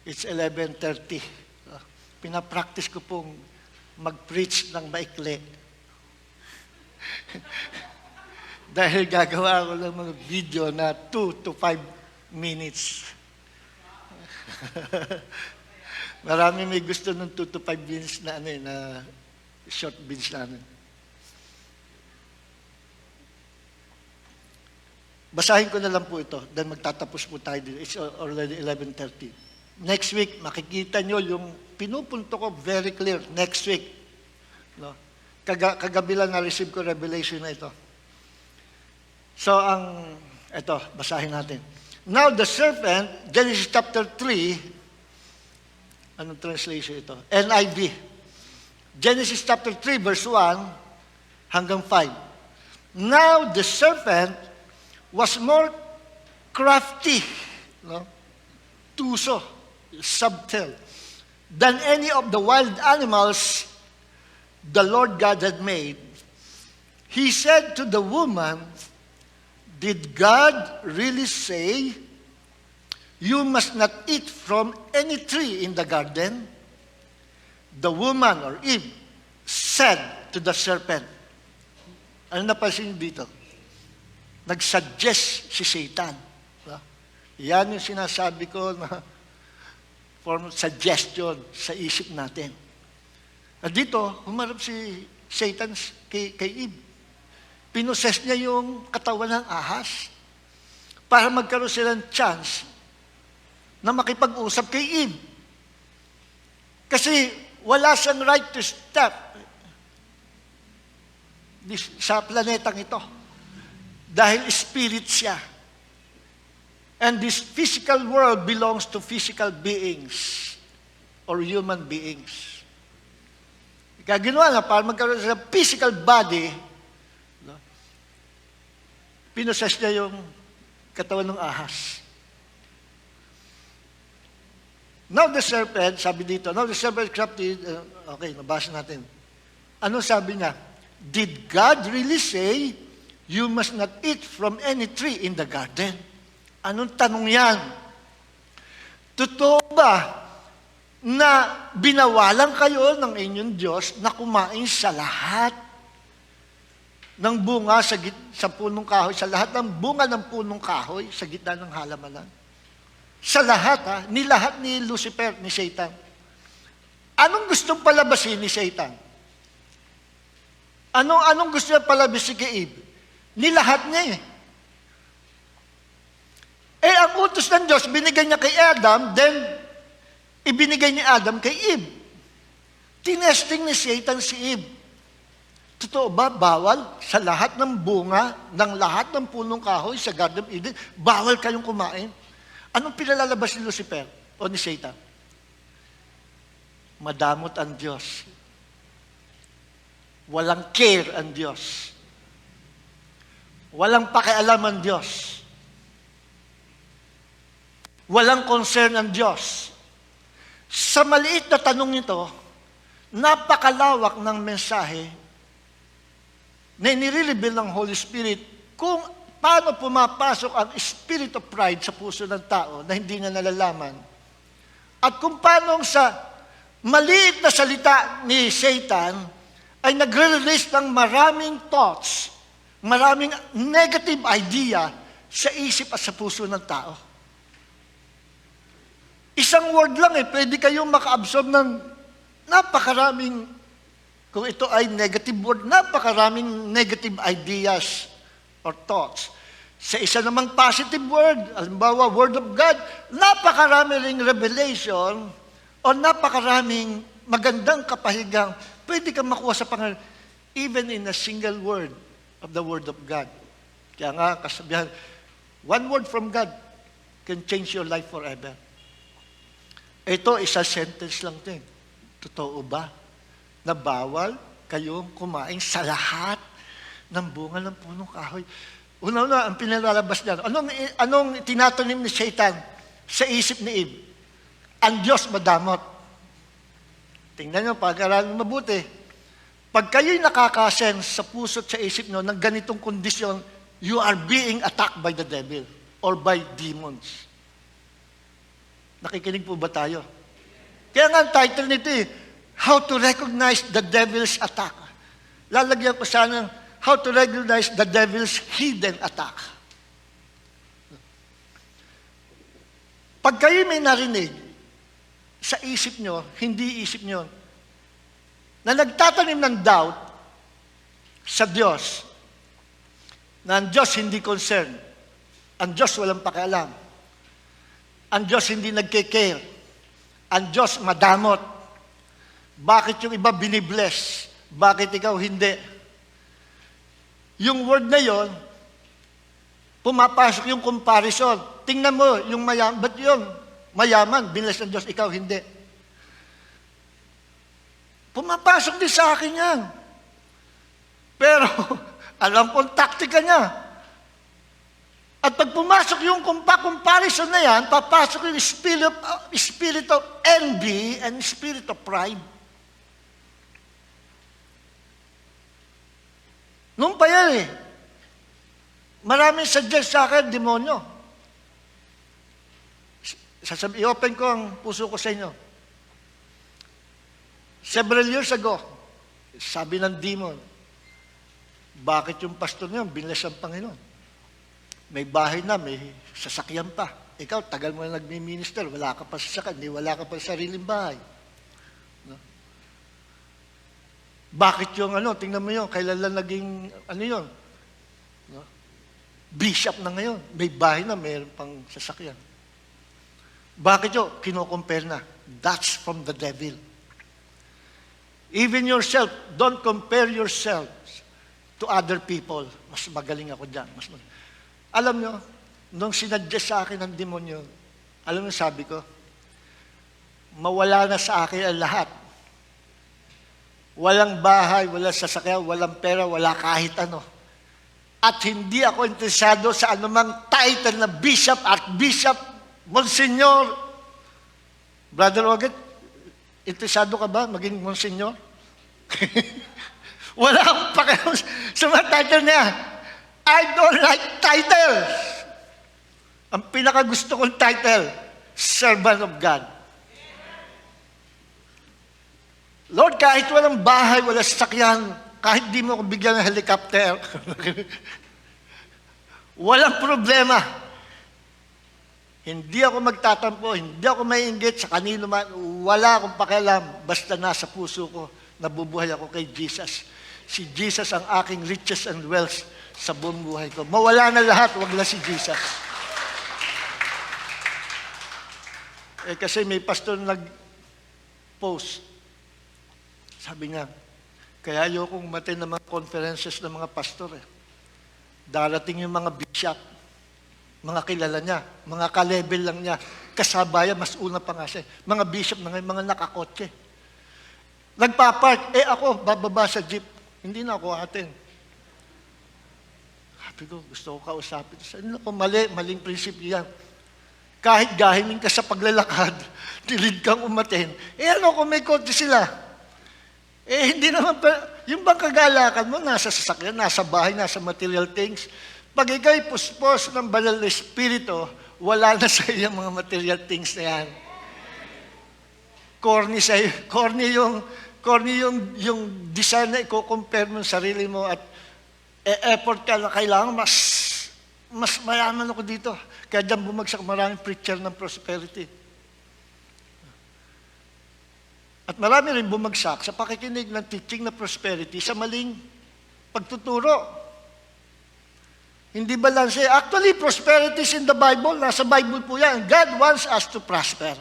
It's 11:30. Pinapractice ko pong mag-preach ng maikli. Dahil gagawa ko lang mga video na 2 to 5 minutes. Marami may gusto ng 2 to 5 minutes na, na short videos namin. Basahin ko na lang po ito, then magtatapos po tayo dito. It's already 11:30. Next week, makikita nyo yung pinupunto ko very clear. Next week. No? Kagabi lang na-receive ko revelation na ito. So, ito, basahin natin. Now the serpent, Genesis chapter 3, anong translation ito? NIV. Genesis chapter 3, verse 1 hanggang 5. Now the serpent was more crafty, no? Tuso, subtle, than any of the wild animals the Lord God had made. He said to the woman, "Did God really say, you must not eat from any tree in the garden?" The woman, or Eve, said to the serpent. Ano napansin dito? Nag-suggest si Satan. Yan yung sinasabi ko na form of suggestion sa isip natin. At dito, humarap si Satan kay Eve. Pinoses niya yung katawan ng ahas para magkaroon silang chance na makipag-usap kay Eve. Kasi wala siyang right to step sa planetang ito. Dahil spirit siya. And this physical world belongs to physical beings or human beings. Kaya ginawa na, para magkaroon sa physical body, no? Pinoses niya yung katawan ng ahas. Now the serpent, sabi dito, now the serpent crafty, okay, nabasa natin. Ano sabi niya? Did God really say, you must not eat from any tree in the garden? Anong tanong yan? Totoo ba na binawalan kayo ng inyong Diyos na kumain sa lahat ng bunga sa punong kahoy, sa lahat ng bunga ng punong kahoy sa gitna ng halamanan? Sa lahat, nilahat ni Lucifer, ni Satan. Anong gustong palabasin ni Satan? Anong gusto niya palabasin kay Eve? Nilahat niya eh. Ang utos ng Diyos, binigay niya kay Adam, then ibinigay ni Adam kay Eve. Tinesting ni Satan si Eve. Totoo ba, bawal sa lahat ng bunga, ng lahat ng punong kahoy sa Garden of Eden, bawal kayong kumain? Anong pinalalabas ni Lucifer o ni Satan? Madamot ang Diyos. Walang care ang Diyos. Walang pakialam ang Diyos. Walang concern ang Diyos. Sa maliit na tanong nito, napakalawak ng mensahe na inire-reveal ng Holy Spirit kung paano pumapasok ang spirit of pride sa puso ng tao na hindi na nalalaman. At kung paano sa maliit na salita ni Satan ay nagre-release ng maraming thoughts, maraming negative idea sa isip at sa puso ng tao. Isang word lang pwede kayong maka-absorb ng napakaraming, kung ito ay negative word, napakaraming negative ideas or thoughts. Sa isa namang positive word, halimbawa, word of God, napakarami ring revelation o napakaraming magandang kapahigang pwede kang makuha sa Panginoon even in a single word of the word of God. Kaya nga, kasabihan, one word from God can change your life forever. Ito, isa sentence lang din. Totoo ba na bawal kayong kumain sa lahat ng bunga ng punong kahoy? Una-una, ang pinalalabas niya. Anong tinatanim ni Satan sa isip ni Eve? ang Diyos madamot. Tingnan nyo, pag-aralan mabuti. Pag kayo'y nakakasense sa puso't sa isip nyo ng ganitong kondisyon, you are being attacked by the devil or by demons. Nakikinig po ba tayo? Kaya nga ang title nito How to Recognize the Devil's Attack. Lalagyan ko sana How to Recognize the Devil's Hidden Attack. Pag kayo may narinig sa isip nyo, hindi isip nyo, na nagtatanim ng doubt sa Diyos, na ang Diyos hindi concerned, ang Diyos walang pakialam, ang Diyos hindi nagke-care, ang Diyos madamot, bakit yung iba binibless, bakit ikaw hindi? Yung word na yon, pumapasok yung comparison. Tingnan mo, yung mayaman, ba't yun? Mayaman, binless ng Diyos, ikaw hindi. Pumapasok din sa akin yan. Pero, alam kong taktika niya. At pag pumasok yung comparison na yan, papasok yung spirit of envy and spirit of pride. Noon pa yan Maraming suggest sa akin, demonyo. I-open ko ang puso ko sa inyo. Several years ago, sabi ng demon, bakit yung pastor niyo, binless ang Panginoon? May bahay na, may sasakyan pa. Ikaw, tagal mo na nagmi-minister, wala ka pa sasakyan, wala ka pa sariling bahay. No? Bakit yung tingnan mo yun, kailan lang naging, yun? No? Bishop na ngayon, may bahay na, mayroon pang sasakyan. Bakit yun? Kino-compare na. That's from the devil. Even yourself, don't compare yourself to other people. Mas magaling ako dyan. Alam nyo, nung sinadya sa akin ng demonyo, alam nyo sabi ko, mawala na sa akin ang lahat. Walang bahay, walang sasakyan, walang pera, wala kahit ano. At hindi ako interesado sa anumang title na bishop, archbishop, monsignor. Brother Oget, interesado ka ba maging monsignor? Wala akong pakialam sa mga title niya. I don't like titles. Ang pinakagusto kong title, Servant of God. Lord, kahit walang bahay, walang sasakyan, kahit di mo ko bigyan ng helicopter, walang problema. Hindi ako magtatampo, hindi ako maiinggit sa kanino man, wala akong pakialam, basta nasa puso ko, nabubuhay ako kay Jesus. Si Jesus ang aking riches and wealth sa buong buhay ko. Mawala na lahat, wag lang si Jesus. Kasi may pastor nag-post. Sabi niya, kaya ayokong umattend ng mga conferences ng mga pastor. Darating yung mga bishop, mga kilala niya, mga ka-level lang niya, kasabayan, mas una pa nga siya. Mga bishop na ngayon, mga nakakotse. Nagpapark, ako, bababa sa jeep. Hindi na ako atin. Sabi ko, gusto ko kausapin. Sabi ko, maling prinsipyo yan. Kahit gahimin ka sa paglalakad, dilid kang umaten, kung may kotse sila? Hindi naman, yung bang kagalakan mo, nasa sasakyan, nasa bahay, nasa material things. Pag ikaw'y puspos ng banal na espiritu, wala na sa iyo mga material things na yan. Corny sa'yo. Corny yung design na i-compare mo sa sarili mo at effort ka na kailangan, mas mayaman ako dito. Kaya dyan bumagsak maraming preacher ng prosperity. At marami rin bumagsak sa pakikinig ng teaching na prosperity sa maling pagtuturo. Hindi balanse. Actually, prosperity is in the Bible. Nasa Bible po yan. God wants us to prosper.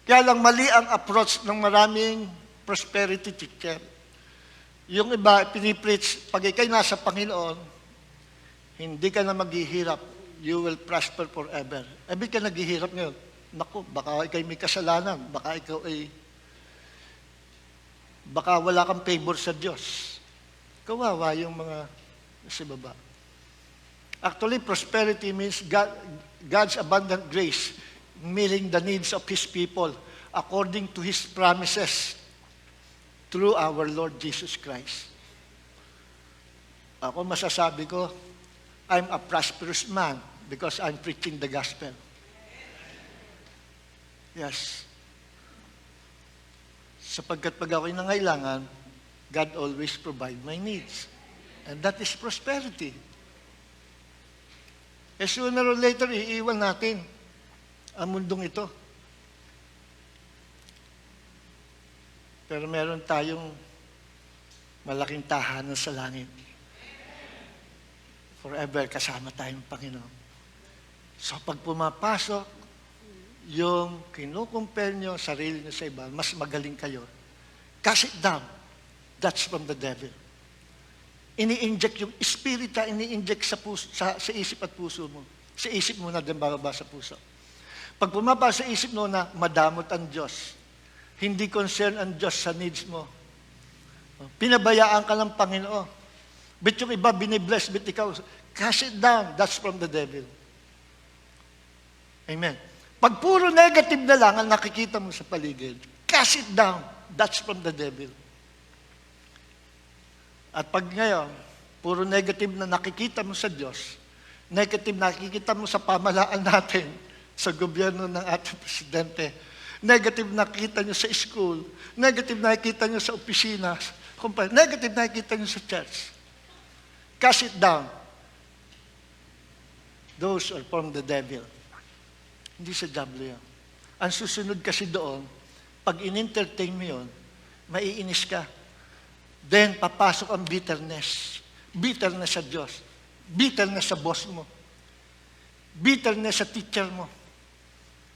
Kaya lang mali ang approach ng maraming prosperity teacher. Yung iba, pinipreach, pag ikay nasa Panginoon, hindi ka na maghihirap. You will prosper forever. Ibig ka naghihirap ngayon. Naku, baka ikay may kasalanan. Baka wala kang favor sa Diyos. Kawawa yung mga nasa baba. Actually, prosperity means God's abundant grace meeting the needs of His people according to His promises through our Lord Jesus Christ. Ako masasabi ko, I'm a prosperous man because I'm preaching the gospel. Yes. Sapagkat pag ako'y nangailangan, God always provide my needs. And that is prosperity. Eh sooner or later, iiwan natin ang mundong ito. Pero meron tayong malaking tahanan sa langit. Forever kasama tayong Panginoon. So pag pumapasok, yung kinukumpare nyo sarili nyo sa iba, mas magaling kayo. Cast it down. That's from the devil. Ini-inject yung spirita, ini-inject sa, puso, sa isip at puso mo. Sa isip mo na din bababa sa puso. Pag pumaba sa isip mo na madamot ang Diyos, hindi concern ang Diyos sa needs mo. Pinabayaan ka ng Panginoon. But yung iba binibless, but ikaw, cast it down. That's from the devil. Amen. Pag puro negative na lang ang nakikita mo sa paligid, cast it down. That's from the devil. At pag ngayon, puro negative na nakikita mo sa Diyos, negative na nakikita mo sa pamahalaan natin, sa gobyerno ng ating presidente, negative nakikita nyo sa school, negative nakikita nyo sa opisina, negative nakikita nyo sa church. Cast it down. Those are from the devil. Hindi sa diablo yan. Ang susunod kasi doon, pag in-entertain mo yun, maiinis ka. Then, papasok ang bitterness. Bitterness sa Diyos. Bitterness sa boss mo. Bitterness sa teacher mo.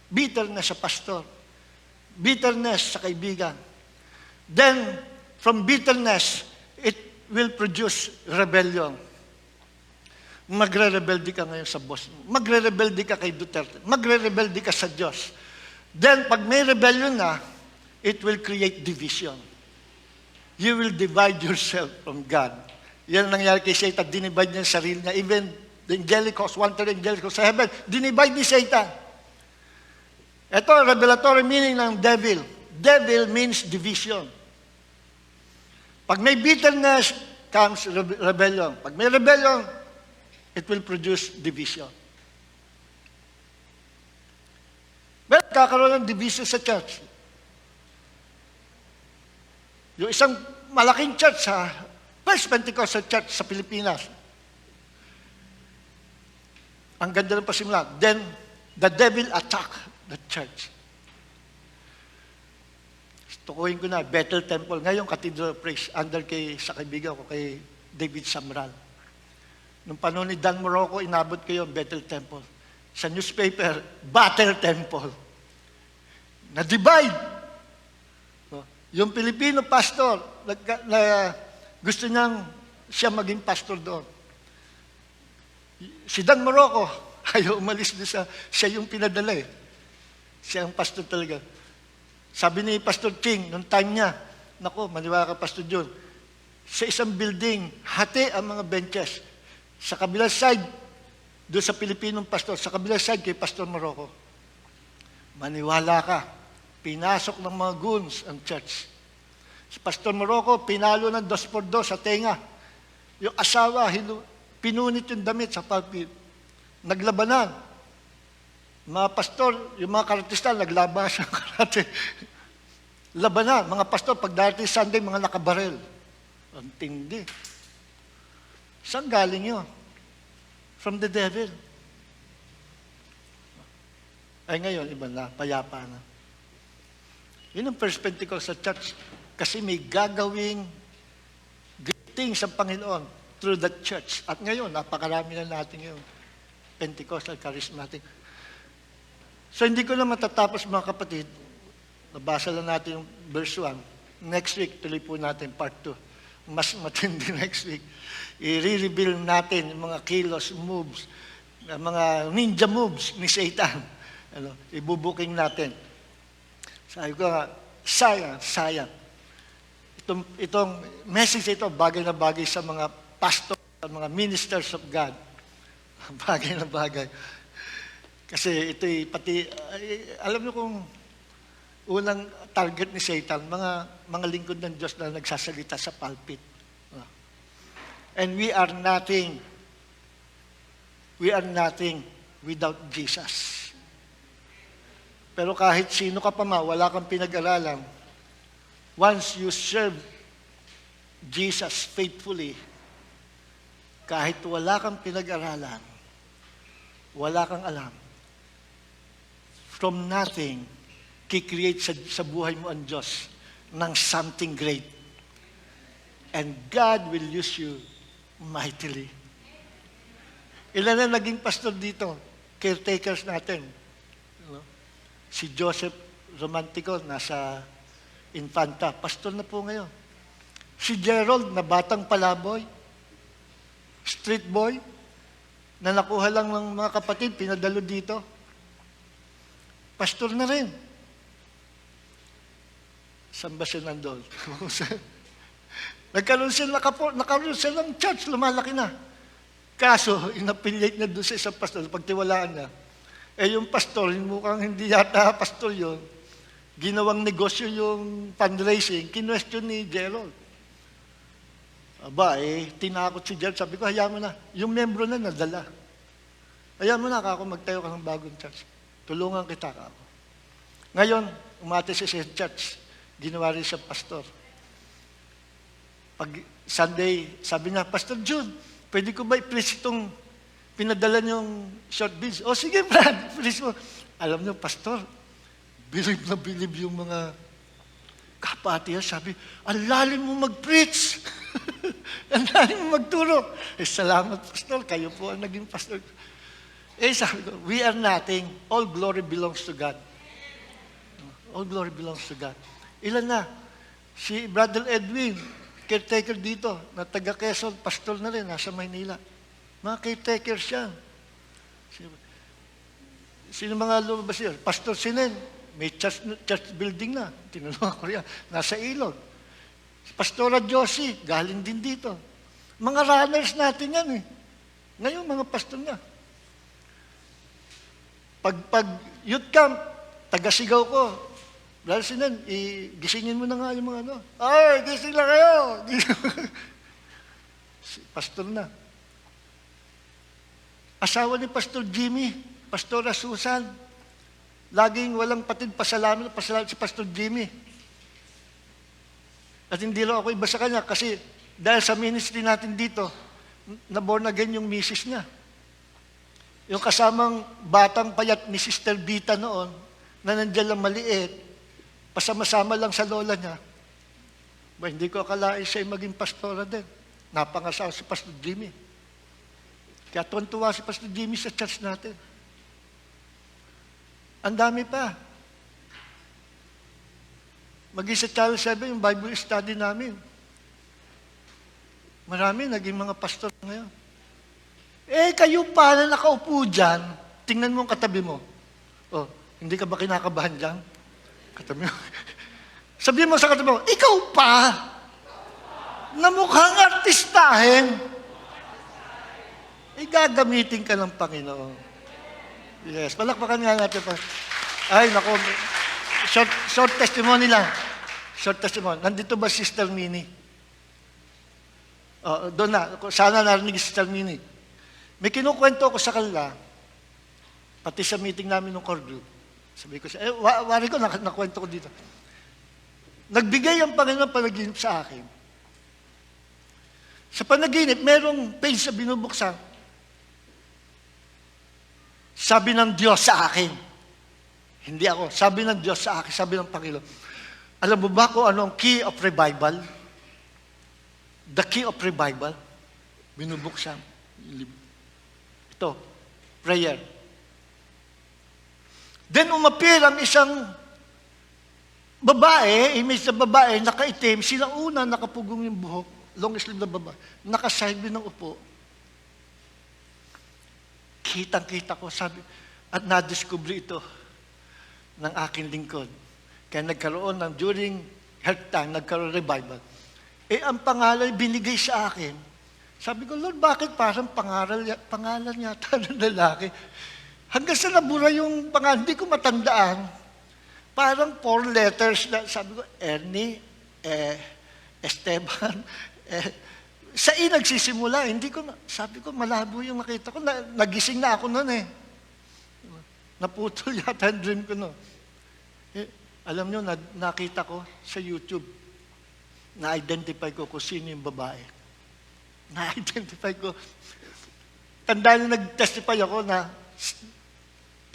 Bitterness sa pastor. Bitterness sa kaibigan. Then, from bitterness, it will produce rebellion. Magre-rebelde ka ngayon sa boss mo. Magre-rebelde ka kay Duterte. Magre-rebelde ka sa Diyos. Then, pag may rebellion na, it will create division. You will divide yourself from God. Yan ang nangyari kay Satan. Dinivide niya ang sarili niya. Even the angelic host, one-third angelic host sa heaven, dinivide ni Satan. Ito, revelatory meaning ng devil. Devil means division. Pag may bitterness, comes rebellion. Pag may rebellion, it will produce division. Pero kakaroon ng division sa church. Yung isang malaking church sa First Pentecostal Church sa Pilipinas. Ang ganda ng pasimula. Then, the devil attacked the church. Tukuhin ko na, Bethel Temple. Ngayon, Cathedral of Praise, under sa kaibigan ko, kay David Samral. Nung panahon ni Dan Morocco, inabot ko yung Bethel Temple. Sa newspaper, Bethel Temple. Na-divide. Yung Pilipino pastor, gusto niyang siya maging pastor doon. Si Dan Morocco, ayaw umalis doon siya yung pinadala eh. Siya ang pastor talaga. Sabi ni Pastor Ching, nung time niya, naku, maniwala ka Pastor John, sa isang building, hati ang mga benches. Sa kabilang side, doon sa Pilipinong pastor, sa kabilang side kay Pastor Morocco. Maniwala ka, pinasok ng mga goons ang church. Si Pastor Morocco, pinalo ng 2x2 sa tenga. Yung asawa, pinunit yung damit sa pulpit. Naglabanan. Mga pastor, yung mga karatista, naglaba sa karate. Labanan. Mga pastor, pag darating Sunday, mga nakabarel. Ang tindi. Saan galing yun? From the devil. Ay ngayon, iba na, payapa na. Yun ang First Pentecostal Church. Kasi may gagawing great things ang Panginoon through the church. At ngayon, napakarami na natin yung Pentecostal, Charismatic. So hindi ko na matatapos mga kapatid. Nabasa lang natin yung verse 1. Next week, tuloy po natin part 2. Mas matindi next week. I-reveal natin yung mga kilos, moves, mga ninja moves ni Satan. Ibubuking natin. Sabi ko nga, sayang. Itong message ito, bagay na bagay sa mga pastor, sa mga ministers of God. Bagay na bagay. Kasi ito'y pati, alam niyo kung unang target ni Satan, mga lingkod ng Diyos na nagsasalita sa pulpit. And we are nothing without Jesus. Pero kahit sino ka pa wala kang pinag-aralan, once you serve Jesus faithfully, kahit wala kang pinag-aralan, wala kang alam, from nothing, kikreate sa buhay mo ang Diyos ng something great. And God will use you mightily. Ilan na naging pastor dito? Caretakers natin. Si Joseph Romantico, nasa Infanta. Pastor na po ngayon. Si Gerald, na batang palaboy, street boy, na nakuha lang ng mga kapatid, pinadalo dito. Pastor na rin. Saan ba siya nandun? Nagkaroon sila ng church, lumalaki na. Kaso, inaffiliate na doon sa isang pastor, pagtiwalaan na. Yung pastor, mukhang hindi yata pastor yon. Ginawang negosyo yung fundraising, kinwestiyon ni Gerald. Aba, tinakot si Gerald. Sabi ko, hayaan mo na. Yung membro na nadala. Hayaan mo na, ako magtayo ka ng bagong church. Tulungan kita ka ako. Ngayon, umate siya sa church. Ginawa rin siya pastor. Pag Sunday, sabi niya, Pastor Jude, pwede ko ba i-preach itong pinadala niyong short beads? O sige, Brad, preach mo. Alam niyo, Pastor, bilib na bilib yung mga kapatihan. Sabi, ang lalim mo mag-preach. Ang lalim mo magturo. Salamat, Pastor. Kayo po ang naging pastor. Sabi ko, we are nothing. All glory belongs to God. All glory belongs to God. Ilan na? Si Brother Edwin, caretaker dito, na taga Quezon, pastor na rin, nasa Maynila. Mga caretakers yan. Sino mga lumabas yan? Pastor Sinen, may church building na. Tinulungan ko rin. Nasa Ilog. Pastora Josie, galing din dito. Mga runners natin yan eh. Ngayon, mga pastor na. Pag youth camp, taga-sigaw ko, Brother Sinen, gisingin mo na nga yung mga ano. Ay, gising na kayo! Pastor na. Asawa ni Pastor Jimmy, Pastora Susan, laging walang patid pasalamat si Pastor Jimmy. At hindi lang ako iba sa kanya kasi dahil sa ministry natin dito, na-born again yung misis niya. Yung kasamang batang payat ni Sister Vita noon, na nandiyan lang maliit, pasama-sama lang sa lola niya. Hindi ko akalain siya maging pastora din. Napangasawa si Pastor Jimmy. Kaya tuwan-tuwa si Pastor Jimmy sa church natin. Ang dami pa. Maging sa Channel 7, yung Bible study namin. Marami naging mga pastor ngayon. Kayo pa na nakaupo dyan, tingnan mo ang katabi mo. Hindi ka ba kinakabahan dyan? Katabi mo. Sabihin mo sa katabi mo, ikaw pa, na mukhang artistahin, gagamitin ka ng Panginoon. Yes, palakpakan nga natin pa. Ay, naku, short testimony lang. Short testimony. Nandito ba Sister Minnie? Doon na. Sana narinig si Sister Minnie. May kinukwento ko sa kanila, pati sa meeting namin ng core group. Sabi ko siya, wari ko, nakwento ko dito. Nagbigay ang Panginoon panaginip sa akin. Sa panaginip, merong page sa binubuksan. Sabi ng Diyos sa akin. Hindi ako. Sabi ng Diyos sa akin. Sabi ng Panginoon. Alam mo ba kung ano ang key of revival? The key of revival. Binubuksan. Ito. Prayer. Then umapir ang isang babae, image na babae, nakaitim, sila una nakapugong yung buhok, long sleeve na babae, nakaside ng upo. Kitang-kita ko, sabi, at na-discover ito ng aking lingkod. Kaya nagkaroon ng, during health time, nagkaroon revival. Ang pangalan binigay sa akin. Sabi ko, Lord, bakit parang pangalan yata ng lalaki? Hanggang sa nabura yung pangalan, hindi ko matandaan. Parang 4 letters na, sabi ko, Ernie, Esteban, sa I nagsisimula, hindi ko, sabi ko, malabo yung nakita ko, nagising na ako noon eh. Naputol yata ang dream ko noon. Alam nyo, nakita ko sa YouTube, na-identify ko kung sino yung babae. Na-identify ko. Tandaan na nag-testify ako na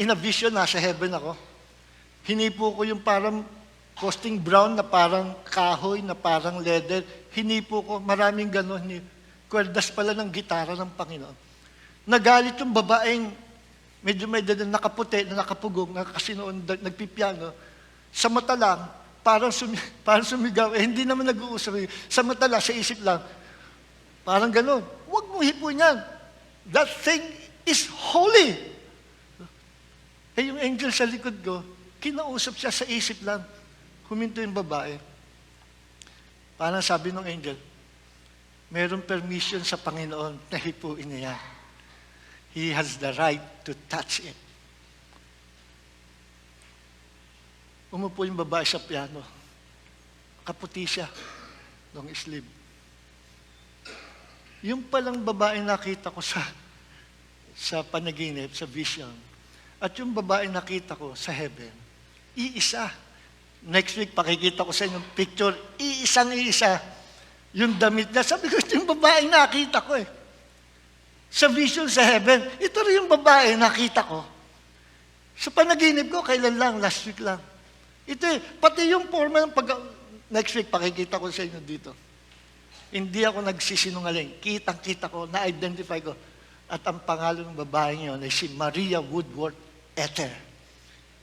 in a vision, nasa heaven ako. Hinipo ko yung parang costing brown na parang kahoy, na parang leather. Hinipo ko, maraming gano'n. Kwerdas pala ng gitara ng Panginoon. Nagalit yung babaeng medyo may nakaputi, na nakapugong, nakasinoon, nagpipiano. Sa mata lang, parang sumigaw. Hindi naman nag-uusap. Sa mata lang, sa isip lang. Parang gano'n. Huwag mong hipuin yan. That thing is holy. Yung angel sa likod ko, kinausap siya sa isip lang. Huminto yung babae. Parang sabi ng angel, mayroong permission sa Panginoon na hipuin niya. He has the right to touch it. Umupo yung babae sa piano. Kaputi siya. Long sleeve. Yung palang babae nakita ko sa panaginip, sa vision, at yung babae nakita ko sa heaven, iisa. Next week, pakikita ko sa inyo picture, iisang-iisa. Yung damit niya, sabi ko, ito yung babae nakita ko eh. Sa vision sa heaven, ito rin yung babae nakita ko. Sa panaginip ko, kailan lang, last week lang. Ito eh, pati yung forma ng next week, pakikita ko sa inyo dito. Hindi ako nagsisinungaling. Kitang-kita ko, na-identify ko. At ang pangalan ng babaeng yun ay si Maria Woodworth Ether.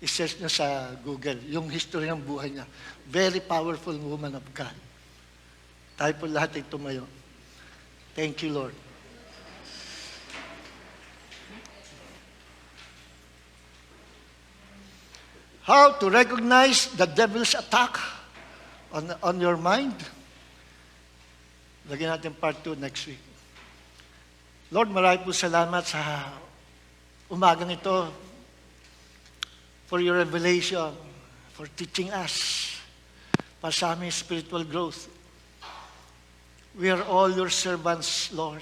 I-search nyo sa Google, yung history ng buhay niya. Very powerful woman of God. Tayo po lahat ay tumayo. Thank you, Lord. How to recognize the devil's attack on your mind? Lagyan natin part 2 next week. Lord, marami po salamat sa umagang ito for your revelation, for teaching us, para sa aming spiritual growth. We are all your servants, Lord.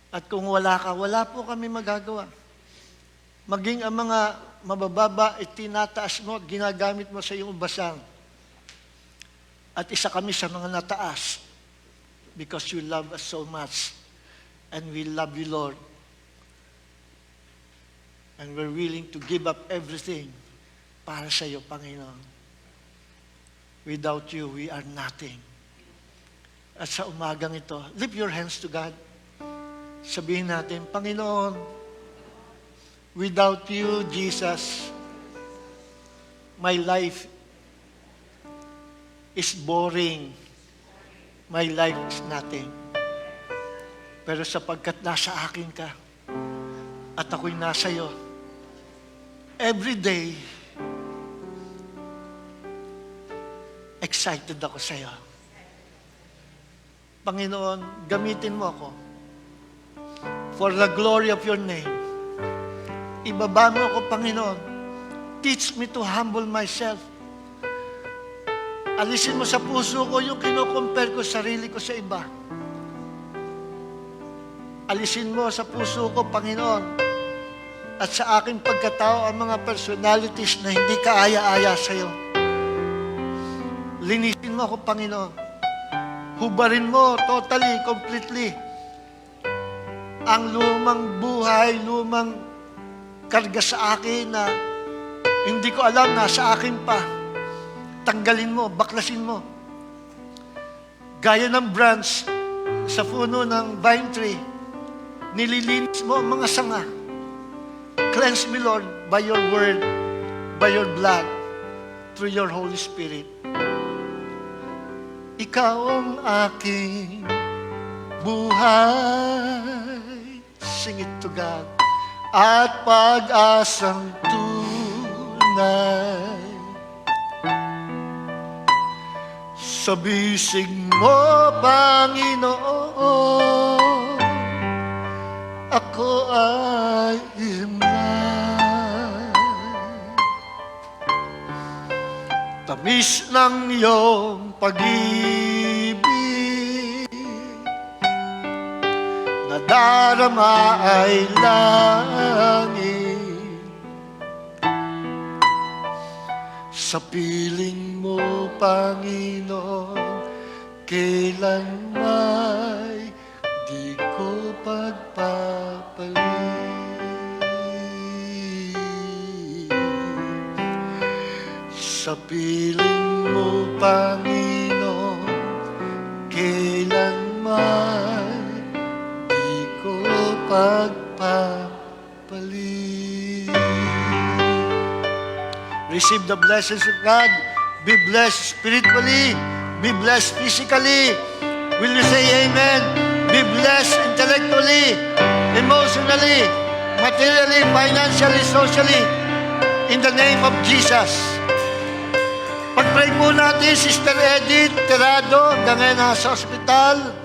At kung wala ka, wala po kami magagawa. Maging ang mga mabababa, itinataas mo, ginagamit mo sa iyong basang. At isa kami sa mga nataas because you love us so much. And we love you, Lord. And we're willing to give up everything para sa iyo, Panginoon. Without you, we are nothing. At sa umagang ito, lift your hands to God. Sabihin natin, Panginoon, without you, Jesus, my life is boring. My life is nothing. Pero sapagkat nasa akin ka, at ako'y nasa iyo, every day, excited ako sa iyo. Panginoon, gamitin mo ako for the glory of your name. Ibaba mo ako, Panginoon. Teach me to humble myself. Alisin mo sa puso ko yung kino-compare ko sarili ko sa iba. Alisin mo sa puso ko, Panginoon, at sa aking pagkatao ang mga personalities na hindi kaaya-aya sa iyo. Linisin mo ako, Panginoon. Hubarin mo totally, completely ang lumang buhay, lumang karga sa akin na hindi ko alam na sa akin pa. Tanggalin mo, baklasin mo. Gaya ng branch sa puno ng vine tree, nililinis mo ang mga sanga. Cleanse me, Lord, by your word, by your blood, through your Holy Spirit. Ikaw ang aking buhay. Sing it to God. At pag-asang tunay. Sa bisig mo, Panginoon, ako ay imla. tamis ng iyong pag-ibig, nadarama ay langit. Sa piling mo, Panginoon, kailan may di ko pagpapalit. Sa piling mo, Panginoon, kailan may di ko pagpapalit. Receive the blessings of God. Be blessed spiritually. Be blessed physically. Will you say amen? Be blessed intellectually, emotionally, materially, financially, socially. In the name of Jesus. Pag-pray po natin, Sister Edith Terado, hanggang ngayon nasa ospital.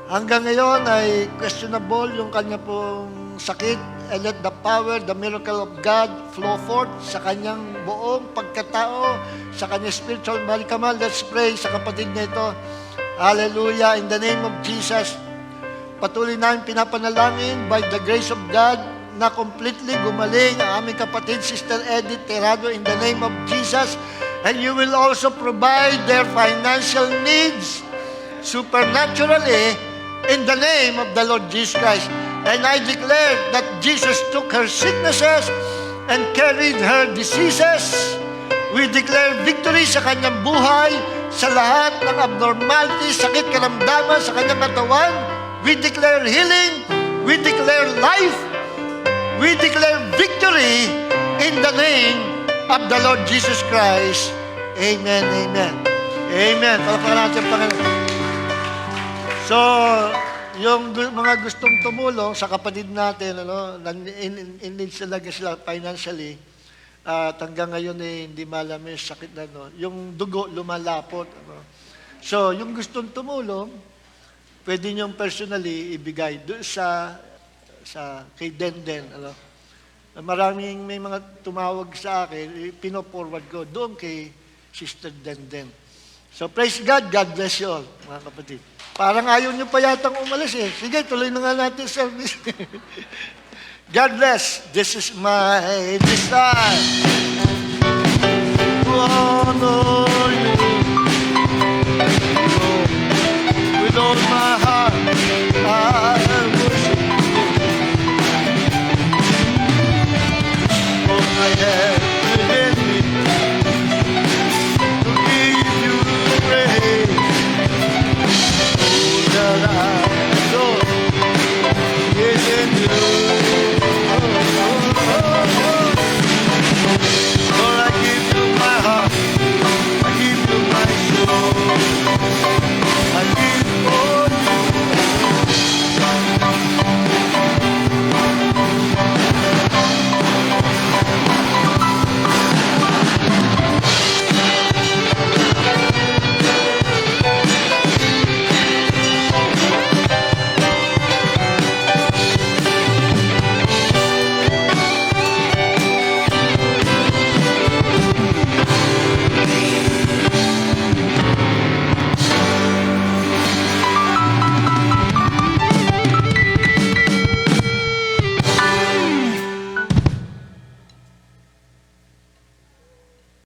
Hanggang ngayon ay questionable yung kanya pong sakit. And let the power, the miracle of God flow forth sa kanyang buong pagkatao, sa kanyang spiritual body. Come on, let's pray sa kapatid na ito. Hallelujah. In the name of Jesus, patuloy namin pinapanalangin by the grace of God na completely gumaling ang aming kapatid, Sister Edith Terado, in the name of Jesus. And you will also provide their financial needs supernaturally in the name of the Lord Jesus Christ. And I declare that Jesus took her sicknesses and carried her diseases. We declare victory sa kanyang buhay, sa lahat ng abnormality, sakit, karamdaman sa kanyang katawan. We declare healing. We declare life. We declare victory in the name of the Lord Jesus Christ. Amen, amen. Amen. Palakpakan natin, Panginoon. So, yung mga gustong tumulong sa kapatid natin, in need talaga sila financially, at hanggang ngayon hindi malaman yung sakit na, yung dugo lumalapot. So, yung gustong tumulong, pwede niyong personally ibigay doon sa kay Denden. Maraming may mga tumawag sa akin, pino-forward ko doon kay Sister Denden. So, praise God. God bless you all, mga kapatid. Parang ayaw nyo pa yatang umalis eh. Sige, tuloy na nga natin service. God bless. This is my desire to honor you.